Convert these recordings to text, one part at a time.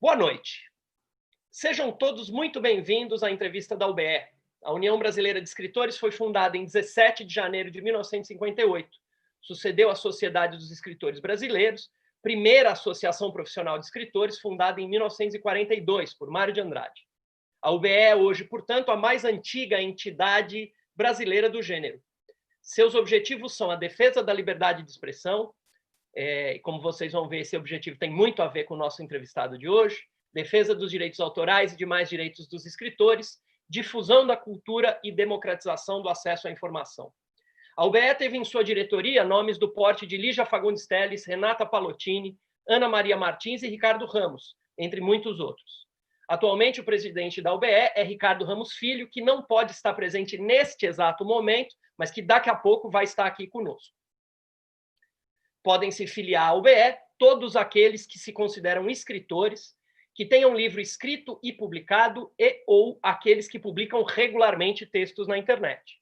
Boa noite. Sejam todos muito bem-vindos à entrevista da UBE. A União Brasileira de Escritores foi fundada em 17 de janeiro de 1958. Sucedeu a Sociedade dos Escritores Brasileiros, primeira associação profissional de escritores, fundada em 1942 por Mário de Andrade. A UBE é hoje, portanto, a mais antiga entidade brasileira do gênero. Seus objetivos são a defesa da liberdade de expressão, como vocês vão ver, esse objetivo tem muito a ver com o nosso entrevistado de hoje, defesa dos direitos autorais e demais direitos dos escritores, difusão da cultura e democratização do acesso à informação. A UBE teve em sua diretoria nomes do porte de Lígia Fagundes Telles, Renata Palottini, Ana Maria Martins e Ricardo Ramos, entre muitos outros. Atualmente, o presidente da UBE é Ricardo Ramos Filho, que não pode estar presente neste exato momento, mas que daqui a pouco vai estar aqui conosco. Podem se filiar à UBE todos aqueles que se consideram escritores, que tenham livro escrito e publicado ou aqueles que publicam regularmente textos na internet.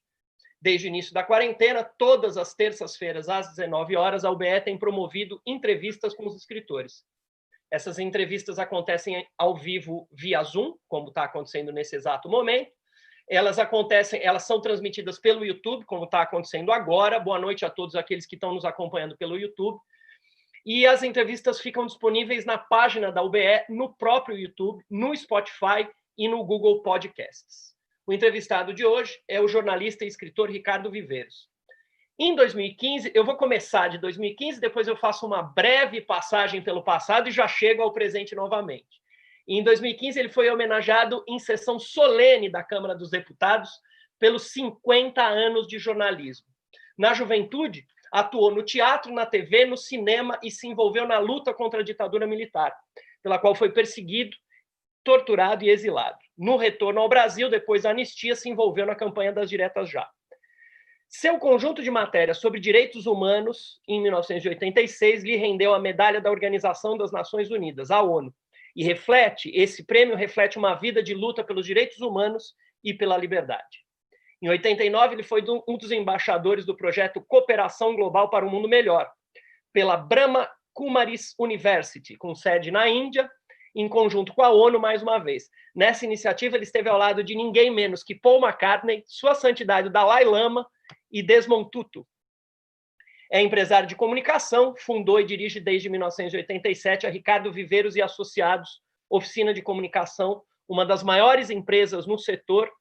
Desde o início da quarentena, todas as terças-feiras, às 19 horas, a UBE tem promovido entrevistas com os escritores. Essas entrevistas acontecem ao vivo via Zoom, como está acontecendo nesse exato momento. Elas são transmitidas pelo YouTube, como está acontecendo agora. Boa noite a todos aqueles que estão nos acompanhando pelo YouTube. E as entrevistas ficam disponíveis na página da UBE, no próprio YouTube, no Spotify e no Google Podcasts. O entrevistado de hoje é o jornalista e escritor Ricardo Viveiros. Em 2015, eu vou começar de 2015, depois eu faço uma breve passagem pelo passado e já chego ao presente novamente. Em 2015, ele foi homenageado em sessão solene da Câmara dos Deputados pelos 50 anos de jornalismo. Na juventude, atuou no teatro, na TV, no cinema e se envolveu na luta contra a ditadura militar, pela qual foi perseguido, torturado e exilado. No retorno ao Brasil, depois da anistia, se envolveu na campanha das diretas já. Seu conjunto de matérias sobre direitos humanos, em 1986, lhe rendeu a medalha da Organização das Nações Unidas, a ONU. E esse prêmio reflete uma vida de luta pelos direitos humanos e pela liberdade. Em 89, ele foi um dos embaixadores do projeto Cooperação Global para um Mundo Melhor, pela Brahma Kumaris University, com sede na Índia, em conjunto com a ONU, mais uma vez. Nessa iniciativa, ele esteve ao lado de ninguém menos que Paul McCartney, Sua Santidade o Dalai Lama e Desmond Tutu. É empresário de comunicação, fundou e dirige desde 1987 a Ricardo Viveiros e Associados, oficina de comunicação, uma das maiores empresas no setor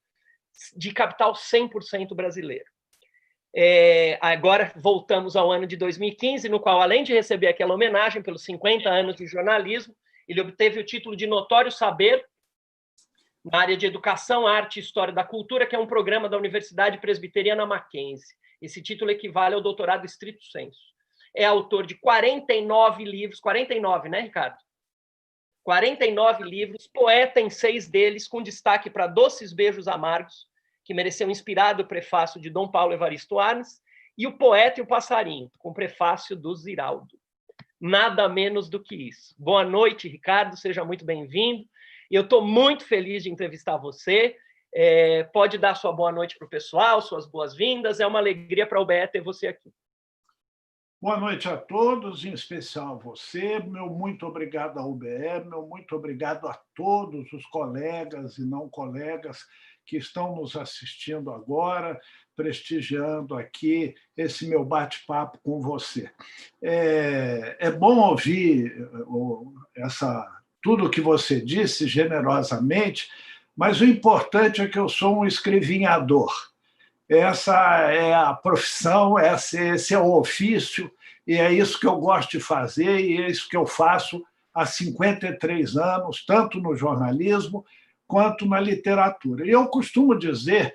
de capital 100% brasileiro. Agora voltamos ao ano de 2015, no qual, além de receber aquela homenagem pelos 50 anos de jornalismo, ele obteve o título de Notório Saber na área de Educação, Arte e História da Cultura, que é um programa da Universidade Presbiteriana Mackenzie. Esse título equivale ao doutorado estrito sensu. É autor de 49 livros, 49, né, Ricardo? 49 livros, poeta em 6 deles, com destaque para Doces Beijos Amargos, que mereceu um inspirado prefácio de Dom Paulo Evaristo Arnes, e O Poeta e o Passarinho, com prefácio do Ziraldo. Nada menos do que isso. Boa noite, Ricardo, seja muito bem-vindo. Eu estou muito feliz de entrevistar você. Pode dar sua boa noite para o pessoal, suas boas-vindas. É uma alegria para a UBE ter você aqui. Boa noite a todos, em especial a você. Meu muito obrigado à UBE, meu muito obrigado a todos os colegas e não colegas que estão nos assistindo agora, prestigiando aqui esse meu bate-papo com você. É bom ouvir tudo o que você disse generosamente, mas o importante é que eu sou um escrevinhador. Essa é a profissão, esse é o ofício, e é isso que eu gosto de fazer, e é isso que eu faço há 53 anos, tanto no jornalismo quanto na literatura. E eu costumo dizer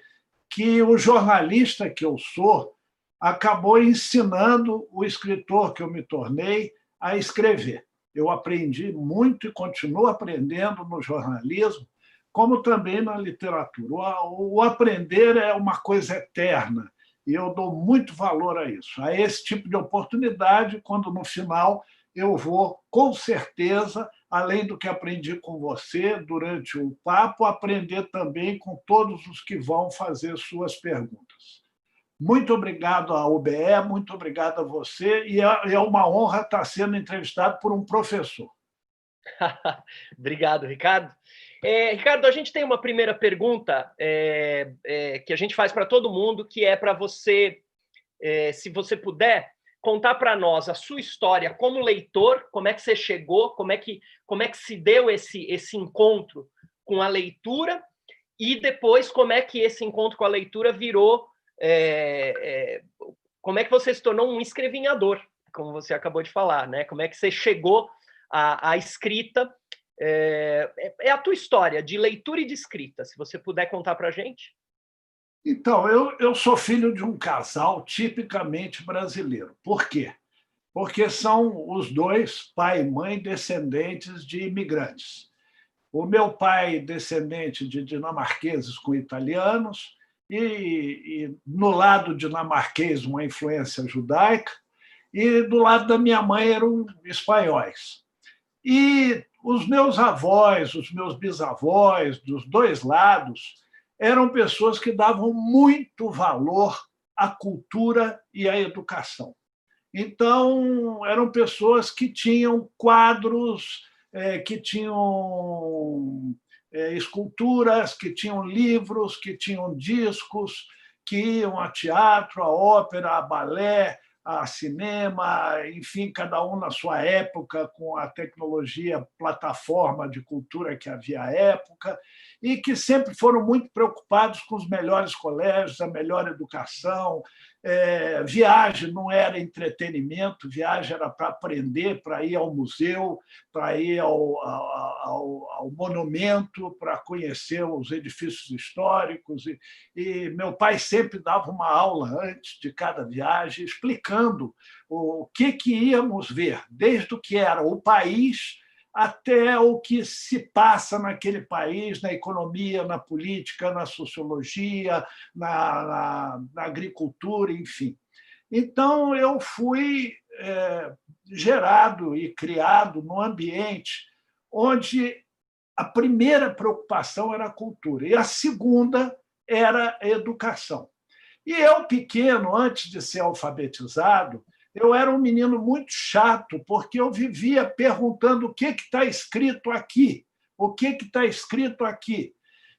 que o jornalista que eu sou acabou ensinando o escritor que eu me tornei a escrever. Eu aprendi muito e continuo aprendendo no jornalismo, como também na literatura. O aprender é uma coisa eterna, e eu dou muito valor a isso, a esse tipo de oportunidade, quando, no final, eu vou, com certeza, além do que aprendi com você durante o papo, aprender também com todos os que vão fazer suas perguntas. Muito obrigado à UBE, muito obrigado a você, e é uma honra estar sendo entrevistado por um professor. Obrigado, Ricardo. Ricardo, a gente tem uma primeira pergunta que a gente faz para todo mundo, que é para você, se você puder, contar para nós a sua história como leitor, como é que você chegou, como é que se deu esse encontro com a leitura, e depois como é que esse encontro com a leitura virou... como é que você se tornou um escrevinhador, como você acabou de falar, né? Como é que você chegou à escrita? É a tua história de leitura e de escrita, se você puder contar para a gente. Então, eu sou filho de um casal tipicamente brasileiro. Por quê? Porque são os dois, pai e mãe, descendentes de imigrantes. O meu pai, descendente de dinamarqueses com italianos, e no lado dinamarquês, uma influência judaica, e do lado da minha mãe eram espanhóis. E os meus avós, os meus bisavós, dos dois lados, eram pessoas que davam muito valor à cultura e à educação. Então, eram pessoas que tinham quadros, que tinham esculturas, que tinham livros, que tinham discos, que iam a teatro, a ópera, a balé, a cinema, enfim, cada um na sua época, com a tecnologia, plataforma de cultura que havia à época, e que sempre foram muito preocupados com os melhores colégios, a melhor educação. Viagem não era entretenimento, viagem era para aprender, para ir ao museu, para ir ao monumento, para conhecer os edifícios históricos. E meu pai sempre dava uma aula antes de cada viagem, explicando o que íamos ver, desde o que era o país até o que se passa naquele país, na economia, na política, na sociologia, na agricultura, enfim. Então, eu fui gerado e criado num ambiente onde a primeira preocupação era a cultura e a segunda era a educação. E eu, pequeno, antes de ser alfabetizado, eu era um menino muito chato, porque eu vivia perguntando o que está escrito aqui, o que está escrito aqui.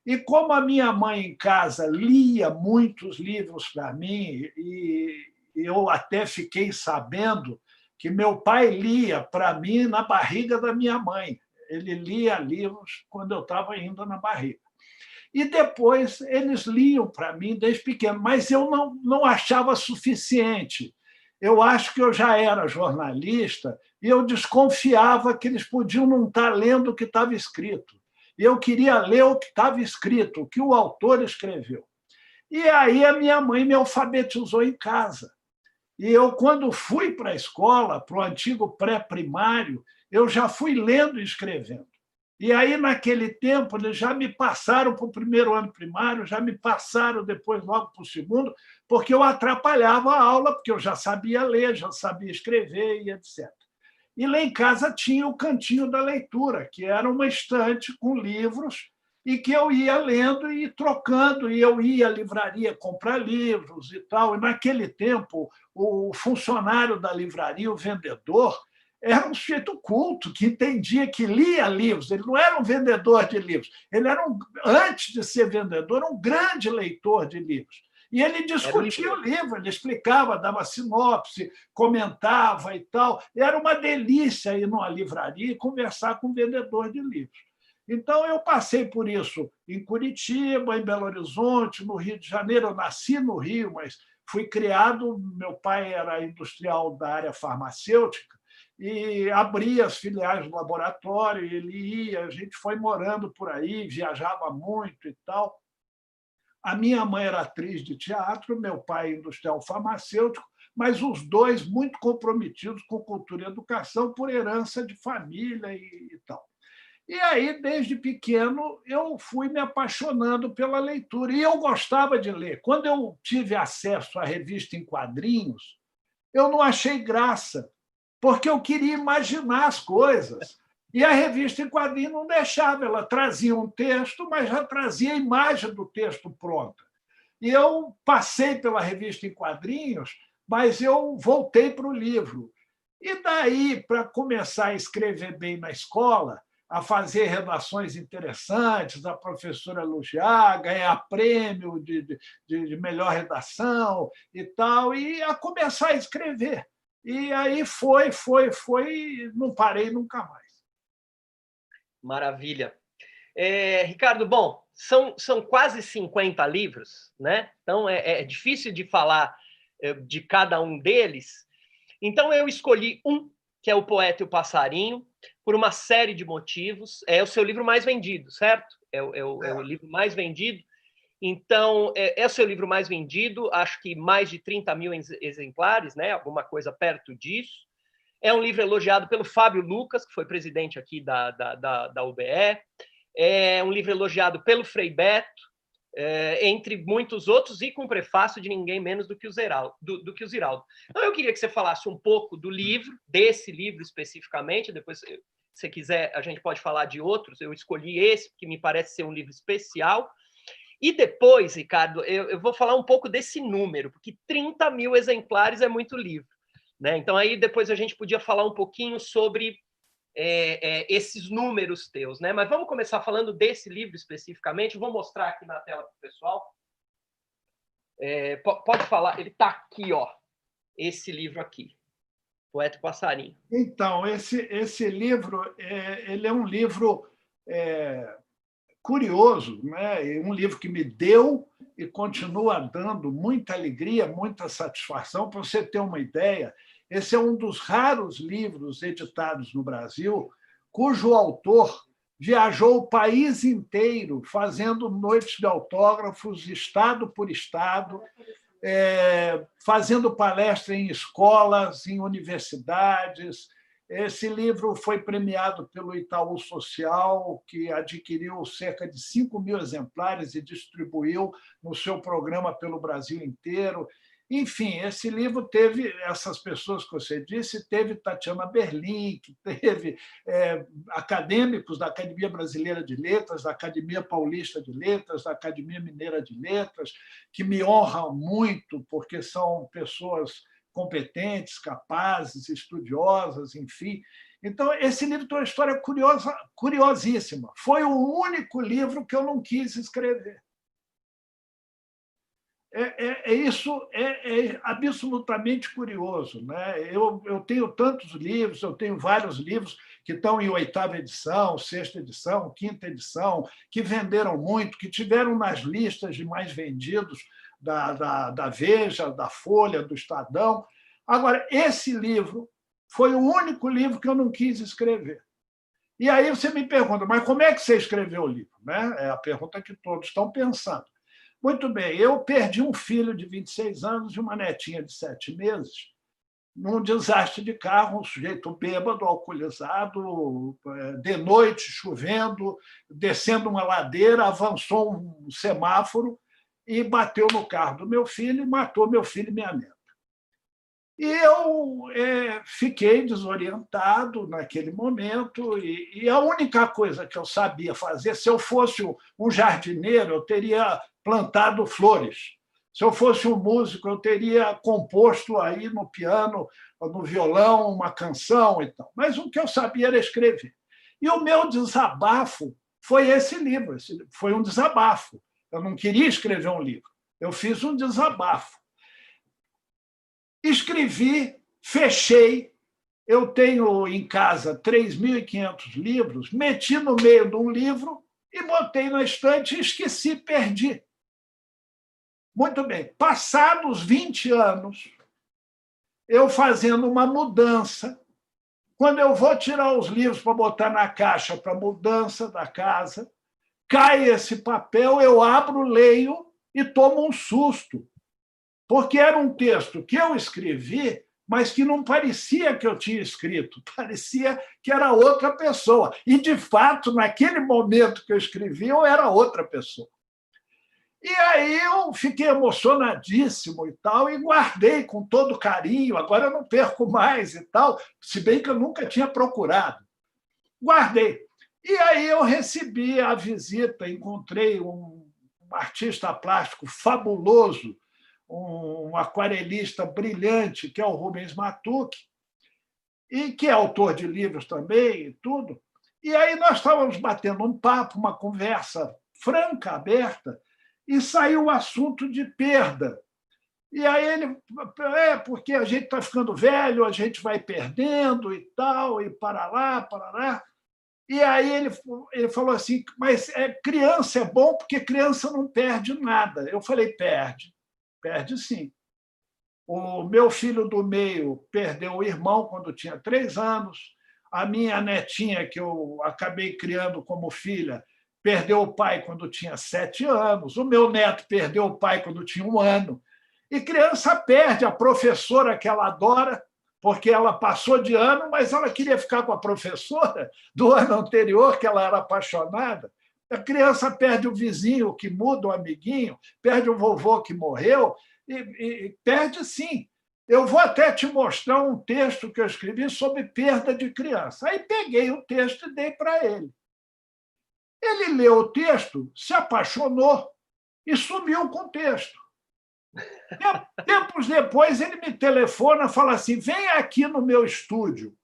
E como a minha mãe em casa lia muitos livros para mim, e eu até fiquei sabendo que meu pai lia para mim na barriga da minha mãe. Ele lia livros quando eu estava ainda na barriga. E depois eles liam para mim desde pequeno, mas eu não achava suficiente. Eu acho que eu já era jornalista e eu desconfiava que eles podiam não estar lendo o que estava escrito. E eu queria ler o que estava escrito, o que o autor escreveu. E aí a minha mãe me alfabetizou em casa. E eu, quando fui para a escola, para o antigo pré-primário, eu já fui lendo e escrevendo. E aí, naquele tempo, eles já me passaram para o primeiro ano primário, já me passaram depois logo para o segundo, porque eu atrapalhava a aula, porque eu já sabia ler, já sabia escrever e etc. E lá em casa tinha o cantinho da leitura, que era uma estante com livros e que eu ia lendo e trocando, e eu ia à livraria comprar livros e tal. E naquele tempo, o funcionário da livraria, o vendedor, era um sujeito culto, que entendia, que lia livros. Ele não era um vendedor de livros, ele era, antes de ser vendedor, um grande leitor de livros. E ele discutia o livro, ele explicava, dava sinopse, comentava e tal. E era uma delícia ir numa livraria e conversar com um vendedor de livros. Então, eu passei por isso em Curitiba, em Belo Horizonte, no Rio de Janeiro. Eu nasci no Rio, mas fui criado... Meu pai era industrial da área farmacêutica e abria as filiais do laboratório, ele ia, a gente foi morando por aí, viajava muito e tal. A minha mãe era atriz de teatro, meu pai industrial farmacêutico, mas os dois muito comprometidos com cultura e educação por herança de família e tal. E aí, desde pequeno, eu fui me apaixonando pela leitura. E eu gostava de ler. Quando eu tive acesso à revista em quadrinhos, eu não achei graça, porque eu queria imaginar as coisas. E a revista em quadrinhos não deixava. Ela trazia um texto, mas já trazia a imagem do texto pronta. E eu passei pela revista em quadrinhos, mas eu voltei para o livro. E daí, para começar a escrever bem na escola, a fazer redações interessantes, a professora elogiar, ganhar prêmio de melhor redação e tal, e a começar a escrever. E aí foi, não parei nunca mais. Maravilha. Ricardo, bom, são quase 50 livros, né? Então é difícil de falar de cada um deles. Então eu escolhi um, que é O Poeta e o Passarinho, por uma série de motivos. É o seu livro mais vendido, certo? É o livro mais vendido. Então, é o seu livro mais vendido, acho que mais de 30 mil exemplares, né? Alguma coisa perto disso. É um livro elogiado pelo Fábio Lucas, que foi presidente aqui da UBE. É um livro elogiado pelo Frei Beto, entre muitos outros, e com prefácio de ninguém menos do que o Ziraldo. Então, eu queria que você falasse um pouco do livro, desse livro especificamente, depois, se você quiser, a gente pode falar de outros. Eu escolhi esse, porque me parece ser um livro especial. E depois, Ricardo, eu vou falar um pouco desse número, porque 30 mil exemplares é muito livro, né? Então, aí depois a gente podia falar um pouquinho sobre esses números teus, né? Mas vamos começar falando desse livro especificamente. Vou mostrar aqui na tela para o pessoal. Pode falar, ele está aqui, ó. Esse livro aqui, Poeta e Passarinho. Então, esse livro ele é um livro curioso, né? Um livro que me deu e continua dando muita alegria, muita satisfação. Para você ter uma ideia, esse é um dos raros livros editados no Brasil cujo autor viajou o país inteiro fazendo noites de autógrafos, estado por estado, fazendo palestra em escolas, em universidades. Esse livro foi premiado pelo Itaú Social, que adquiriu cerca de 5 mil exemplares e distribuiu no seu programa pelo Brasil inteiro. Enfim, esse livro teve essas pessoas que você disse, teve Tatiana Berlim, que teve acadêmicos da Academia Brasileira de Letras, da Academia Paulista de Letras, da Academia Mineira de Letras, que me honram muito, porque são pessoas competentes, capazes, estudiosas, enfim. Então, esse livro tem uma história curiosa, curiosíssima. Foi o único livro que eu não quis escrever. Isso é absolutamente curioso, né? Eu tenho tantos livros, eu tenho vários livros que estão em 8ª edição, 6ª edição, 5ª edição, que venderam muito, que tiveram nas listas de mais vendidos da Veja, da Folha, do Estadão. Agora, esse livro foi o único livro que eu não quis escrever. E aí você me pergunta, mas como é que você escreveu o livro? Né? É a pergunta que todos estão pensando. Muito bem, eu perdi um filho de 26 anos e uma netinha de 7 meses num desastre de carro, um sujeito bêbado, alcoolizado, de noite, chovendo, descendo uma ladeira, avançou um semáforo e bateu no carro do meu filho e matou meu filho e minha neta. E eu fiquei desorientado naquele momento, e a única coisa que eu sabia fazer, se eu fosse um jardineiro, eu teria plantado flores. Se eu fosse um músico, eu teria composto aí no piano, no violão, uma canção e tal. Mas o que eu sabia era escrever. E o meu desabafo foi esse livro. Foi um desabafo. Eu não queria escrever um livro. Eu fiz um desabafo. Escrevi, fechei. Eu tenho em casa 3.500 livros, meti no meio de um livro e botei na estante e esqueci, perdi. Muito bem. Passados 20 anos, eu fazendo uma mudança, quando eu vou tirar os livros para botar na caixa para mudança da casa, cai esse papel, eu abro, leio e tomo um susto, porque era um texto que eu escrevi, mas que não parecia que eu tinha escrito, parecia que era outra pessoa. E, de fato, naquele momento que eu escrevi, eu era outra pessoa. E aí eu fiquei emocionadíssimo e tal, e guardei com todo carinho, agora eu não perco mais e tal, se bem que eu nunca tinha procurado. Guardei. E aí eu recebi a visita, encontrei um artista plástico fabuloso, um aquarelista brilhante, que é o Rubens Matucci, e que é autor de livros também e tudo. E aí nós estávamos batendo um papo, uma conversa franca, aberta, e saiu o assunto de perda. E aí ele, porque a gente está ficando velho, a gente vai perdendo e tal, e para lá, para lá. E aí ele falou assim, mas criança é bom porque criança não perde nada. Eu falei, perde sim. O meu filho do meio perdeu o irmão quando tinha 3 anos. A minha netinha, que eu acabei criando como filha, perdeu o pai quando tinha 7 anos. O meu neto perdeu o pai quando tinha 1 ano. E criança perde a professora que ela adora, porque ela passou de ano, mas ela queria ficar com a professora do ano anterior, que ela era apaixonada. A criança perde o vizinho que muda, o amiguinho, perde o vovô que morreu, e perde sim. Eu vou até te mostrar um texto que eu escrevi sobre perda de criança. Aí peguei o texto e dei para ele. Ele leu o texto, se apaixonou e sumiu com o texto. Tempos depois, ele me telefona e fala assim, vem aqui no meu estúdio.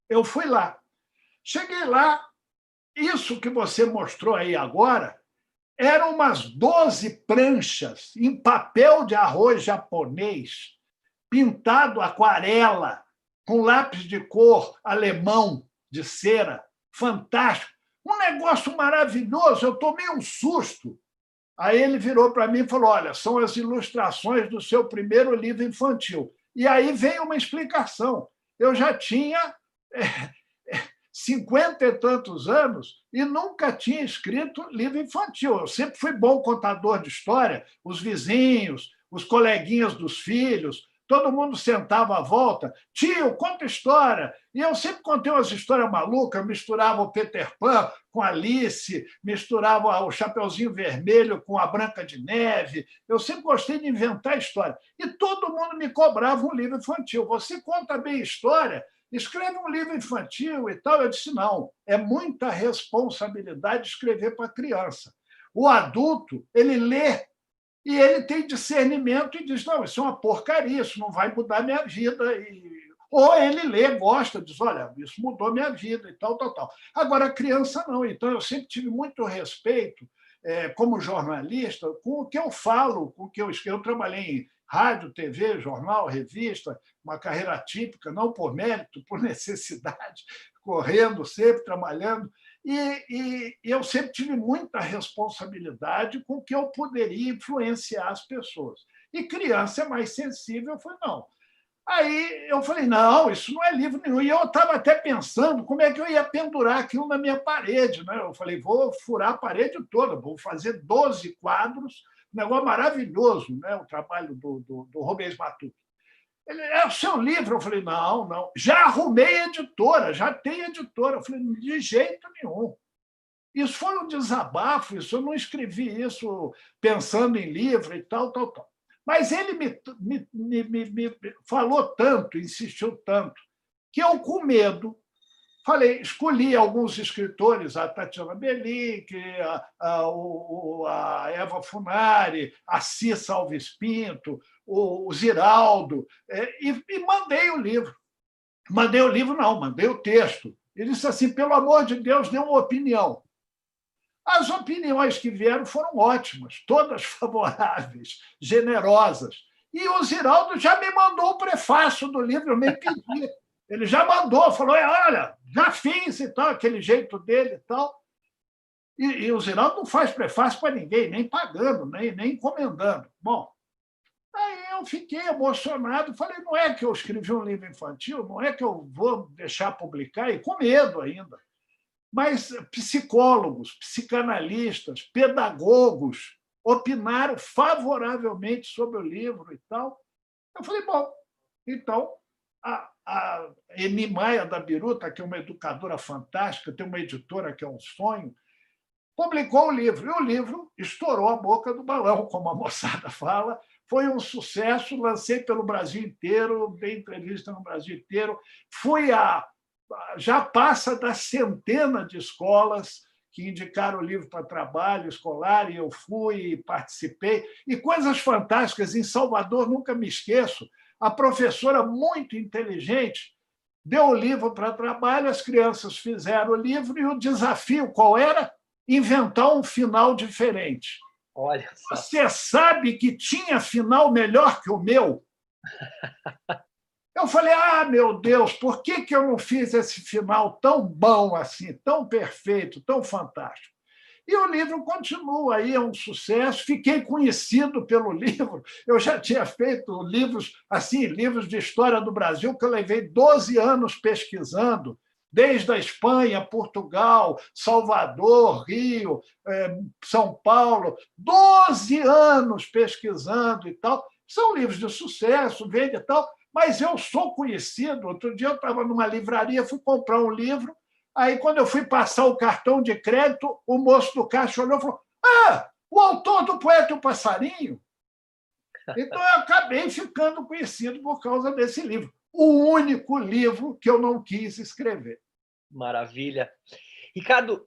Eu fui lá. Cheguei lá, isso que você mostrou aí agora, eram umas 12 pranchas em papel de arroz japonês, pintado aquarela, com lápis de cor alemão, de cera, fantástico. Um negócio maravilhoso, eu tomei um susto. Aí ele virou para mim e falou, olha, são as ilustrações do seu primeiro livro infantil. E aí veio uma explicação. Eu já tinha 50 e tantos anos e nunca tinha escrito livro infantil. Eu sempre fui bom contador de história, os vizinhos, os coleguinhas dos filhos, todo mundo sentava à volta, tio, conta história. E eu sempre contei umas histórias malucas, misturava o Peter Pan com a Alice, misturava o Chapeuzinho Vermelho com a Branca de Neve. Eu sempre gostei de inventar história. E todo mundo me cobrava um livro infantil. Você conta bem história, escreve um livro infantil e tal. Eu disse, não, é muita responsabilidade escrever para criança. O adulto, ele lê e ele tem discernimento e diz, não, isso é uma porcaria, isso não vai mudar minha vida. Ou ele lê, gosta, diz, olha, isso mudou minha vida e tal, tal, tal. Agora, a criança não. Então, eu sempre tive muito respeito, como jornalista, com o que eu falo, com o que eu escrevo. Eu trabalhei em rádio, TV, jornal, revista, uma carreira típica, não por mérito, por necessidade, correndo sempre, trabalhando. E eu sempre tive muita responsabilidade com que eu poderia influenciar as pessoas. E criança é mais sensível. Eu falei, não. Aí eu falei, não, isso não é livro nenhum. E eu estava até pensando como é que eu ia pendurar aquilo na minha parede. Né? Eu falei, vou furar a parede toda, vou fazer 12 quadros, um negócio maravilhoso, né? O trabalho do Rubens Matuque. Ele, é o seu livro? Eu falei, não, não. Já arrumei editora, já tem editora. Eu falei, de jeito nenhum. Isso foi um desabafo, eu não escrevi isso pensando em livro e tal, tal, tal. Mas ele me falou tanto, insistiu tanto, que eu, com medo, falei, escolhi alguns escritores, a Tatiana Bellic, a Eva Funari, a Cissa Alves Pinto, o Ziraldo, e mandei o livro. Mandei o livro, não, mandei o texto. Ele disse assim, pelo amor de Deus, dê uma opinião. As opiniões que vieram foram ótimas, todas favoráveis, generosas. E o Ziraldo já me mandou o prefácio do livro, eu nem pedi. Ele já mandou, falou, olha, já fiz e tal, aquele jeito dele e tal. E o Ziraldo não faz prefácio para ninguém, nem pagando, nem encomendando. Bom, aí eu fiquei emocionado, falei, não é que eu escrevi um livro infantil, não é que eu vou deixar publicar, e com medo ainda. Mas psicólogos, psicanalistas, pedagogos opinaram favoravelmente sobre o livro e tal. Eu falei, bom, então, a Eni Maia da Biruta, que é uma educadora fantástica, tem uma editora que é um sonho, publicou o livro. E o livro estourou a boca do balão, como a moçada fala. Foi um sucesso, lancei pelo Brasil inteiro, dei entrevista no Brasil inteiro. Já passa da centena de escolas que indicaram o livro para trabalho escolar, e eu fui e participei. E coisas fantásticas. Em Salvador, nunca me esqueço, a professora muito inteligente deu o livro para trabalho, as crianças fizeram o livro, e o desafio qual era? Inventar um final diferente. Olha só. Você sabe que tinha final melhor que o meu? Eu falei, meu Deus, por que eu não fiz esse final tão bom assim, tão perfeito, tão fantástico? E o livro continua aí, é um sucesso. Fiquei conhecido pelo livro. Eu já tinha feito livros assim, livros de história do Brasil, que eu levei 12 anos pesquisando, desde a Espanha, Portugal, Salvador, Rio, São Paulo, 12 anos pesquisando e tal. São livros de sucesso, vende e tal, mas eu sou conhecido. Outro dia eu estava numa livraria, fui comprar um livro. Aí, quando eu fui passar o cartão de crédito, o moço do caixa olhou e falou: o autor do Poeta e o Passarinho. Então, eu acabei ficando conhecido por causa desse livro. O único livro que eu não quis escrever. Maravilha. Ricardo,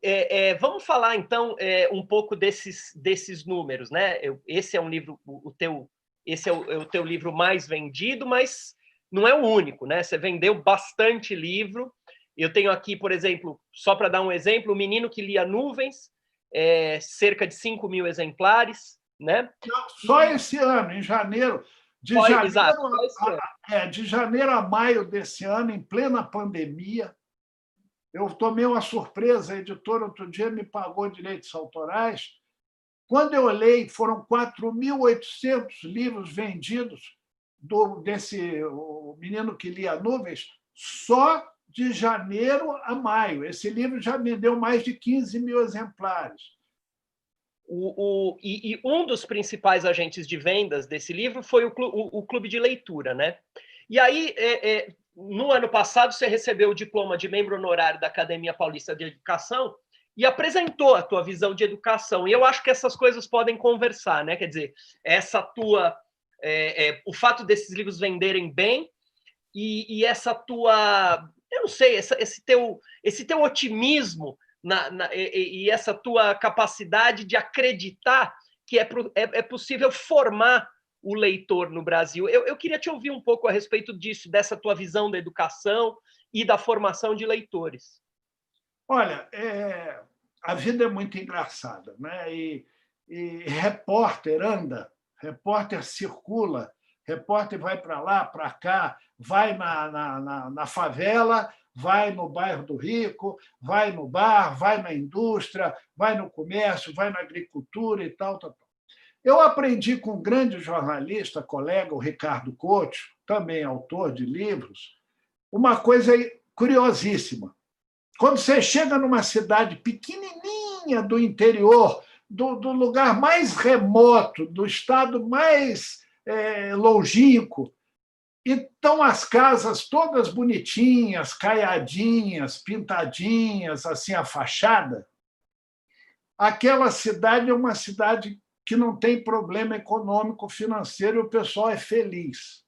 vamos falar, então, um pouco desses números, né? Esse é um livro, esse é o teu livro mais vendido, mas não é o único, né? Você vendeu bastante livro. Eu tenho aqui, por exemplo, só para dar um exemplo, O Menino que Lia Nuvens, cerca de 5.000 exemplares, né? Não, só esse ano, em janeiro. De janeiro a maio desse ano, em plena pandemia, eu tomei uma surpresa. A editora, outro dia, me pagou direitos autorais. Quando eu olhei, foram 4.800 livros vendidos desse O Menino que Lia Nuvens, só de janeiro a maio. Esse livro já vendeu mais de 15.000 exemplares. E um dos principais agentes de vendas desse livro foi o Clube de Leitura, né? E aí, no ano passado, você recebeu o diploma de membro honorário da Academia Paulista de Educação e apresentou a tua visão de educação. E eu acho que essas coisas podem conversar, né? Quer dizer, o fato desses livros venderem bem e essa tua... Eu não sei, esse teu otimismo e essa tua capacidade de acreditar que é possível formar o leitor no Brasil. Eu queria te ouvir um pouco a respeito disso, dessa tua visão da educação e da formação de leitores. Olha, a vida é muito engraçada, né? E repórter anda, repórter circula, repórter vai para lá, para cá, vai na favela, vai no bairro do Rico, vai no bar, vai na indústria, vai no comércio, vai na agricultura e tal. Eu aprendi com um grande jornalista, colega, o Ricardo Couto, também autor de livros, uma coisa curiosíssima. Quando você chega numa cidade pequenininha do interior, do lugar mais remoto, do estado mais longínquo, e estão as casas todas bonitinhas, caiadinhas, pintadinhas, assim, a fachada, aquela cidade é uma cidade que não tem problema econômico, financeiro, e o pessoal é feliz.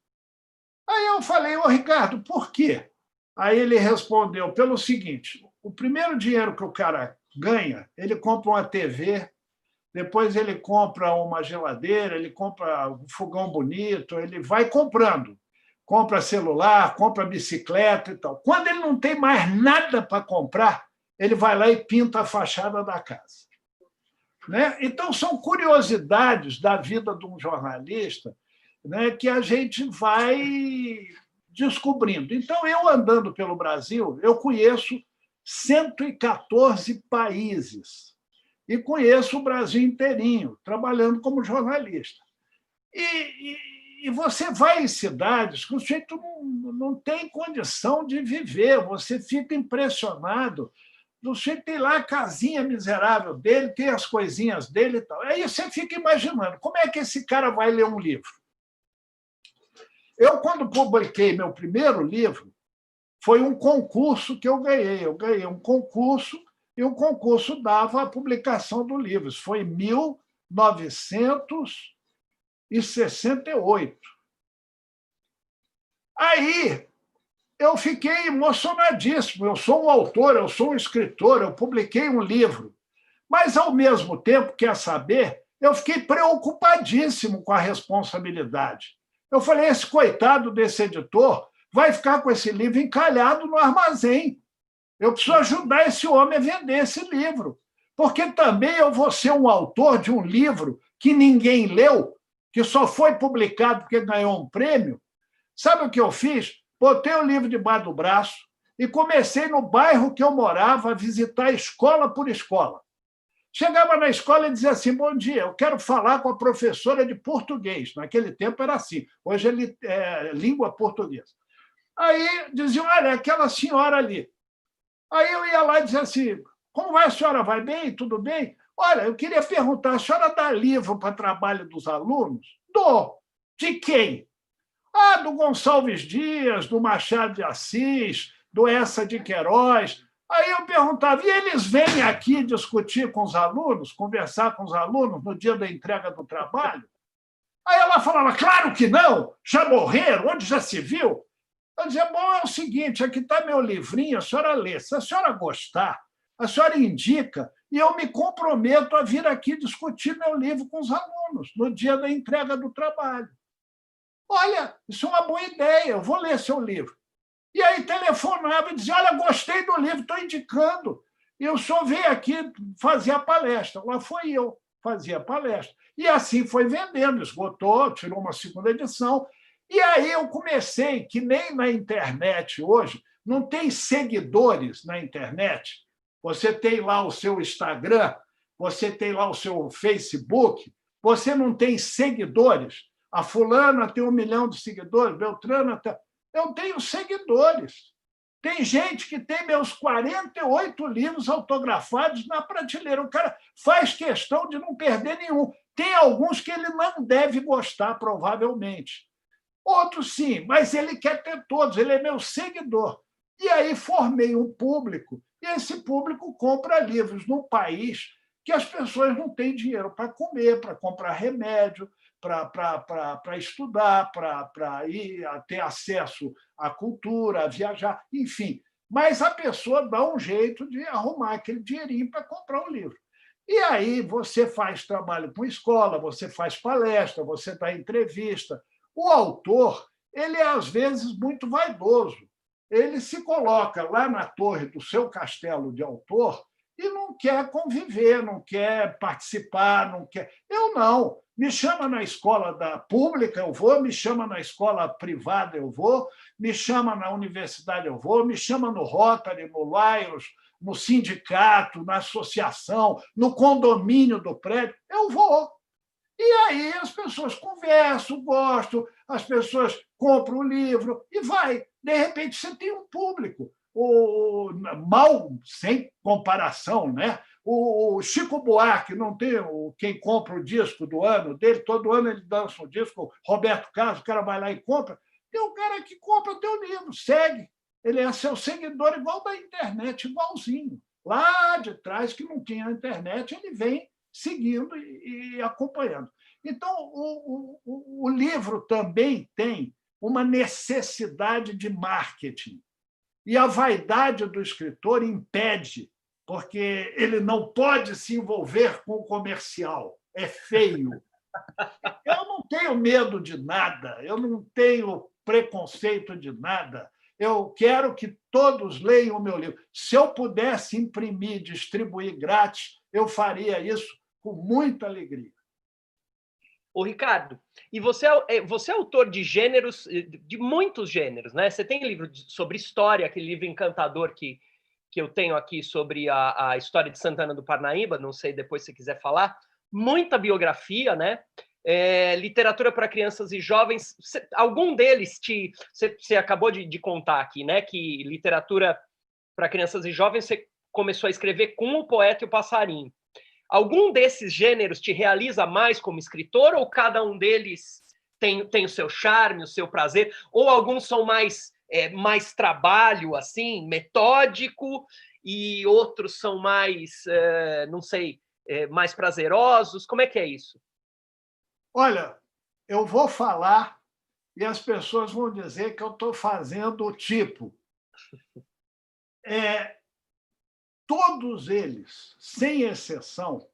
Aí eu falei: Ricardo, por quê? Aí ele respondeu pelo seguinte: o primeiro dinheiro que o cara ganha, ele compra uma TV, depois ele compra uma geladeira, ele compra um fogão bonito, ele vai comprando. Compra celular, compra bicicleta e tal. Quando ele não tem mais nada para comprar, ele vai lá e pinta a fachada da casa. Né? Então, são curiosidades da vida de um jornalista, né, que a gente vai descobrindo. Então, eu andando pelo Brasil, eu conheço 114 países e conheço o Brasil inteirinho, trabalhando como jornalista. E você vai em cidades que o sujeito não tem condição de viver, você fica impressionado. O sujeito tem lá a casinha miserável dele, tem as coisinhas dele e tal. Aí você fica imaginando, como é que esse cara vai ler um livro? Eu, quando publiquei meu primeiro livro, foi um concurso que eu ganhei. Eu ganhei um concurso e o concurso dava a publicação do livro. Isso foi em 1968. Aí eu fiquei emocionadíssimo. Eu sou um autor, eu sou um escritor, eu publiquei um livro. Mas, ao mesmo tempo, quer saber, eu fiquei preocupadíssimo com a responsabilidade. Eu falei: esse coitado desse editor vai ficar com esse livro encalhado no armazém. Eu preciso ajudar esse homem a vender esse livro, porque também eu vou ser um autor de um livro que ninguém leu, que só foi publicado porque ganhou um prêmio. Sabe o que eu fiz? Botei o livro debaixo do braço e comecei no bairro que eu morava a visitar escola por escola. Chegava na escola e dizia assim: bom dia, eu quero falar com a professora de português. Naquele tempo era assim, hoje é língua portuguesa. Aí diziam: olha, aquela senhora ali. Aí eu ia lá e dizia assim: como vai, a senhora? Vai bem? Tudo bem? Olha, eu queria perguntar, a senhora dá livro para trabalho dos alunos? Dou. De quem? Ah, do Gonçalves Dias, do Machado de Assis, do Essa de Queiroz. Aí eu perguntava: e eles vêm aqui discutir com os alunos, conversar com os alunos no dia da entrega do trabalho? Aí ela falava: claro que não, já morreram, onde já se viu? Eu dizia: bom, é o seguinte, aqui está meu livrinho, a senhora lê. Se a senhora gostar, a senhora indica e eu me comprometo a vir aqui discutir meu livro com os alunos no dia da entrega do trabalho. Olha, isso é uma boa ideia, eu vou ler seu livro. E aí telefonava e dizia: olha, gostei do livro, estou indicando. E eu só veio aqui fazer a palestra. Lá foi eu, fazia a palestra. E assim foi vendendo, esgotou, tirou uma segunda edição. E aí eu comecei, que nem na internet hoje, não tem seguidores na internet. Você tem lá o seu Instagram, você tem lá o seu Facebook, você não tem seguidores. A fulana tem 1 milhão de seguidores, Beltrana tem... Eu tenho seguidores. Tem gente que tem meus 48 livros autografados na prateleira. O cara faz questão de não perder nenhum. Tem alguns que ele não deve gostar, provavelmente. Outros sim, mas ele quer ter todos, ele é meu seguidor. E aí formei um público, e esse público compra livros num país que as pessoas não têm dinheiro para comer, para comprar remédio, para estudar, para ir a ter acesso à cultura, a viajar, enfim. Mas a pessoa dá um jeito de arrumar aquele dinheirinho para comprar o livro. E aí você faz trabalho com escola, você faz palestra, você dá entrevista. O autor, ele é, às vezes, muito vaidoso. Ele se coloca lá na torre do seu castelo de autor e não quer conviver, não quer participar, não quer... Eu não. Me chama na escola pública, eu vou, me chama na escola privada, eu vou, me chama na universidade, eu vou, me chama no Rotary, no Lions, no sindicato, na associação, no condomínio do prédio, eu vou. E aí as pessoas conversam, gostam, as pessoas compram o livro e vai. De repente, você tem um público. Mal, sem comparação, né? O Chico Buarque não tem quem compra o disco do ano dele, todo ano ele dança um disco, Roberto Carlos, o cara vai lá e compra. Tem um cara que compra o teu livro, segue. Ele é seu seguidor igual da internet, igualzinho. Lá de trás, que não tinha internet, ele vem seguindo e acompanhando. Então, o livro também tem uma necessidade de marketing. E a vaidade do escritor impede, porque ele não pode se envolver com o comercial. É feio. Eu não tenho medo de nada, eu não tenho preconceito de nada. Eu quero que todos leiam o meu livro. Se eu pudesse imprimir e distribuir grátis, eu faria isso com muita alegria. Ô, Ricardo, e você é autor de gêneros, de muitos gêneros, né? Você tem livro sobre história, aquele livro encantador que eu tenho aqui sobre a história de Santana do Parnaíba, não sei depois se você quiser falar. Muita biografia, né? Literatura para crianças e jovens. Algum deles você acabou de contar aqui, né? Que literatura para crianças e jovens você começou a escrever com o poeta e o passarinho. Algum desses gêneros te realiza mais como escritor ou cada um deles tem o seu charme, o seu prazer? Ou alguns são mais trabalho, assim, metódico, e outros são mais, não sei, mais prazerosos? Como é que é isso? Olha, eu vou falar e as pessoas vão dizer que eu estou fazendo o tipo. Todos eles, sem exceção,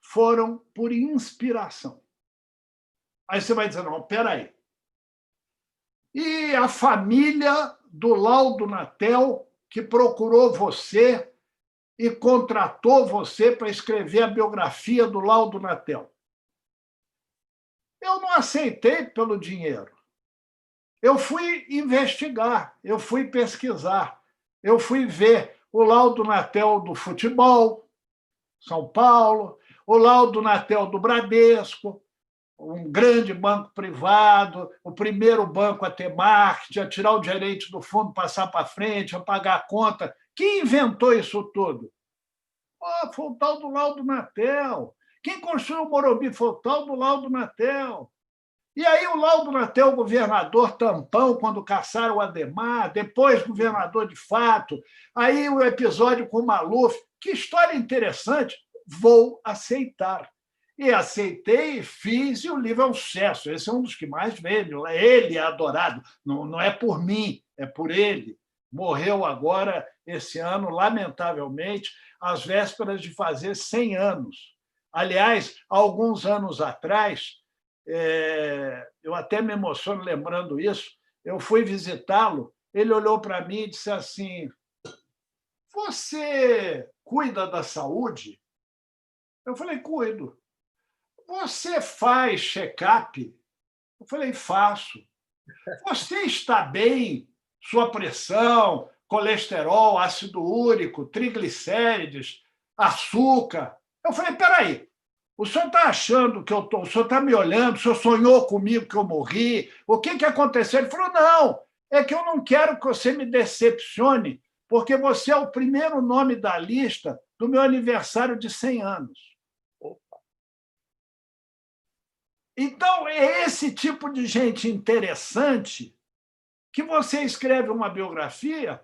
foram por inspiração. Aí você vai dizer: não, espera aí. e a família do Laudo Natel, que procurou você e contratou você para escrever a biografia do Laudo Natel. Eu não aceitei pelo dinheiro. Eu fui investigar, eu fui pesquisar, eu fui ver o Laudo Natel do futebol, São Paulo, o Laudo Natel do Bradesco, um grande banco privado, o primeiro banco a ter marketing, a tirar o gerente do fundo, passar para frente, a pagar a conta. Quem inventou isso tudo? Foi o tal do Laudo Natel. Quem construiu o Morumbi foi o tal do Laudo Natel. E aí o Laudo Natel, governador tampão, quando caçaram o Adhemar, depois governador de fato, aí o episódio com o Maluf. Que história interessante, vou aceitar. E aceitei, fiz, e o livro é um sucesso. Esse é um dos que mais vende. Ele é adorado. Não é por mim, é por ele. Morreu agora, esse ano, lamentavelmente, às vésperas de fazer 100 anos. Aliás, alguns anos atrás, eu até me emociono lembrando isso, eu fui visitá-lo, ele olhou para mim e disse assim: você cuida da saúde? Eu falei: cuido. Você faz check-up? Eu falei: faço. Você está bem? Sua pressão, colesterol, ácido úrico, triglicérides, açúcar? Eu falei: peraí, o senhor está achando que eu estou... O senhor está me olhando? O senhor sonhou comigo que eu morri? O que aconteceu? Ele falou: não, é que eu não quero que você me decepcione, porque você é o primeiro nome da lista do meu aniversário de 100 anos. Então, é esse tipo de gente interessante que você escreve uma biografia,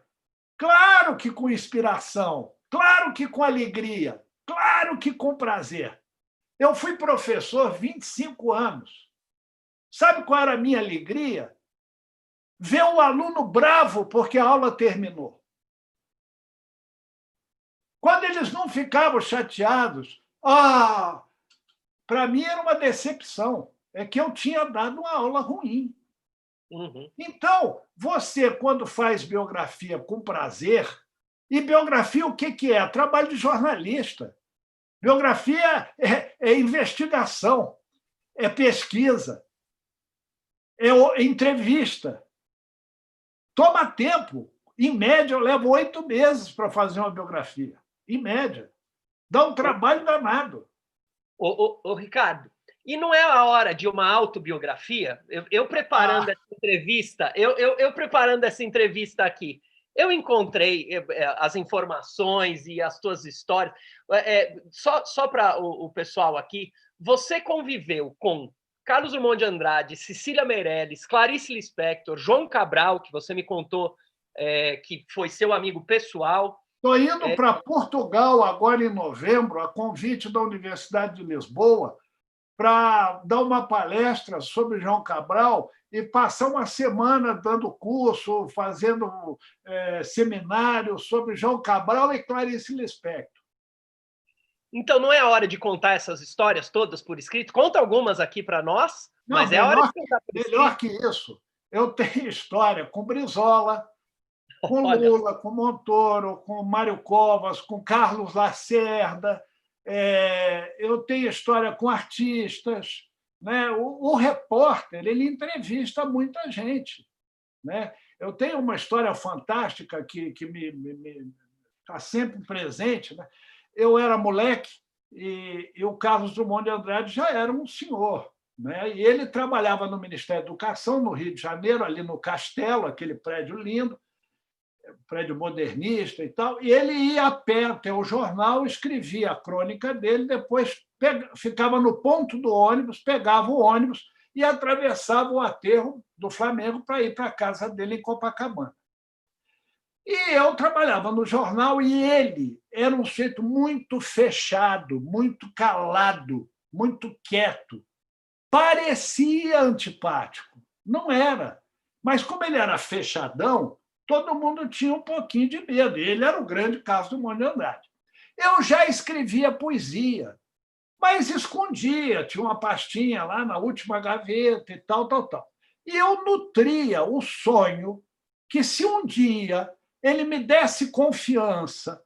claro que com inspiração, claro que com alegria, claro que com prazer. Eu fui professor 25 anos. Sabe qual era a minha alegria? Ver o aluno bravo porque a aula terminou. Quando eles não ficavam chateados, para mim era uma decepção. É que eu tinha dado uma aula ruim. Uhum. Então, você, quando faz biografia com prazer, e biografia o que é? Trabalho de jornalista. Biografia é investigação, é pesquisa, é entrevista. Toma tempo. Em média, eu levo 8 meses para fazer uma biografia. Em média. Dá um trabalho danado. Ô, Ricardo, e não é a hora de uma autobiografia? Eu preparando essa entrevista, eu preparando essa entrevista aqui, eu encontrei as informações e as tuas histórias. Só para o pessoal aqui, você conviveu com Carlos Drummond de Andrade, Cecília Meirelles, Clarice Lispector, João Cabral, que você me contou que foi seu amigo pessoal. Estou indo para Portugal agora em novembro, a convite da Universidade de Lisboa, para dar uma palestra sobre João Cabral e passar uma semana dando curso, fazendo seminário sobre João Cabral e Clarice Lispector. Então, não é a hora de contar essas histórias todas por escrito? Conta algumas aqui para nós, não, mas é a hora de contar por escrito. Melhor que isso. Eu tenho história com Brizola, com Lula, com Montoro, com Mário Covas, com Carlos Lacerda. Eu tenho história com artistas. Né? O repórter ele entrevista muita gente. Né? Eu tenho uma história fantástica que me está sempre presente. Né? Eu era moleque e o Carlos Drummond de Andrade já era um senhor. Né? E ele trabalhava no Ministério da Educação, no Rio de Janeiro, ali no Castelo, aquele prédio lindo, prédio modernista e tal, e ele ia a pé até o jornal, escrevia a crônica dele, depois ficava no ponto do ônibus, pegava o ônibus e atravessava o aterro do Flamengo para ir para a casa dele em Copacabana. E eu trabalhava no jornal e ele era um sujeito muito fechado, muito calado, muito quieto. Parecia antipático, não era. Mas como ele era fechadão, todo mundo tinha um pouquinho de medo. Ele era o grande Carlos Drummond de Andrade. Eu já escrevia poesia, mas escondia, tinha uma pastinha lá na última gaveta e tal. E eu nutria o sonho que, se um dia ele me desse confiança,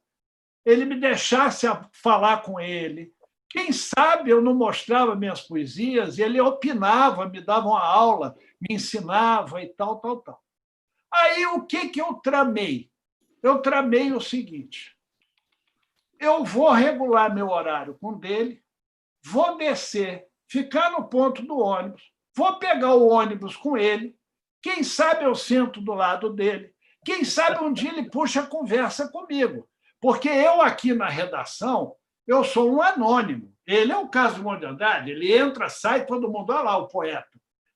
ele me deixasse falar com ele, quem sabe eu não mostrava minhas poesias e ele opinava, me dava uma aula, me ensinava e tal, tal, tal. Aí o que eu tramei? Eu tramei o seguinte: eu vou regular meu horário com o dele, vou descer, ficar no ponto do ônibus, vou pegar o ônibus com ele, quem sabe eu sento do lado dele, quem sabe um dia ele puxa a conversa comigo, porque eu aqui na redação, eu sou um anônimo. Ele é o caso de Monte Andrade, ele entra, sai, todo mundo, olha lá o poeta.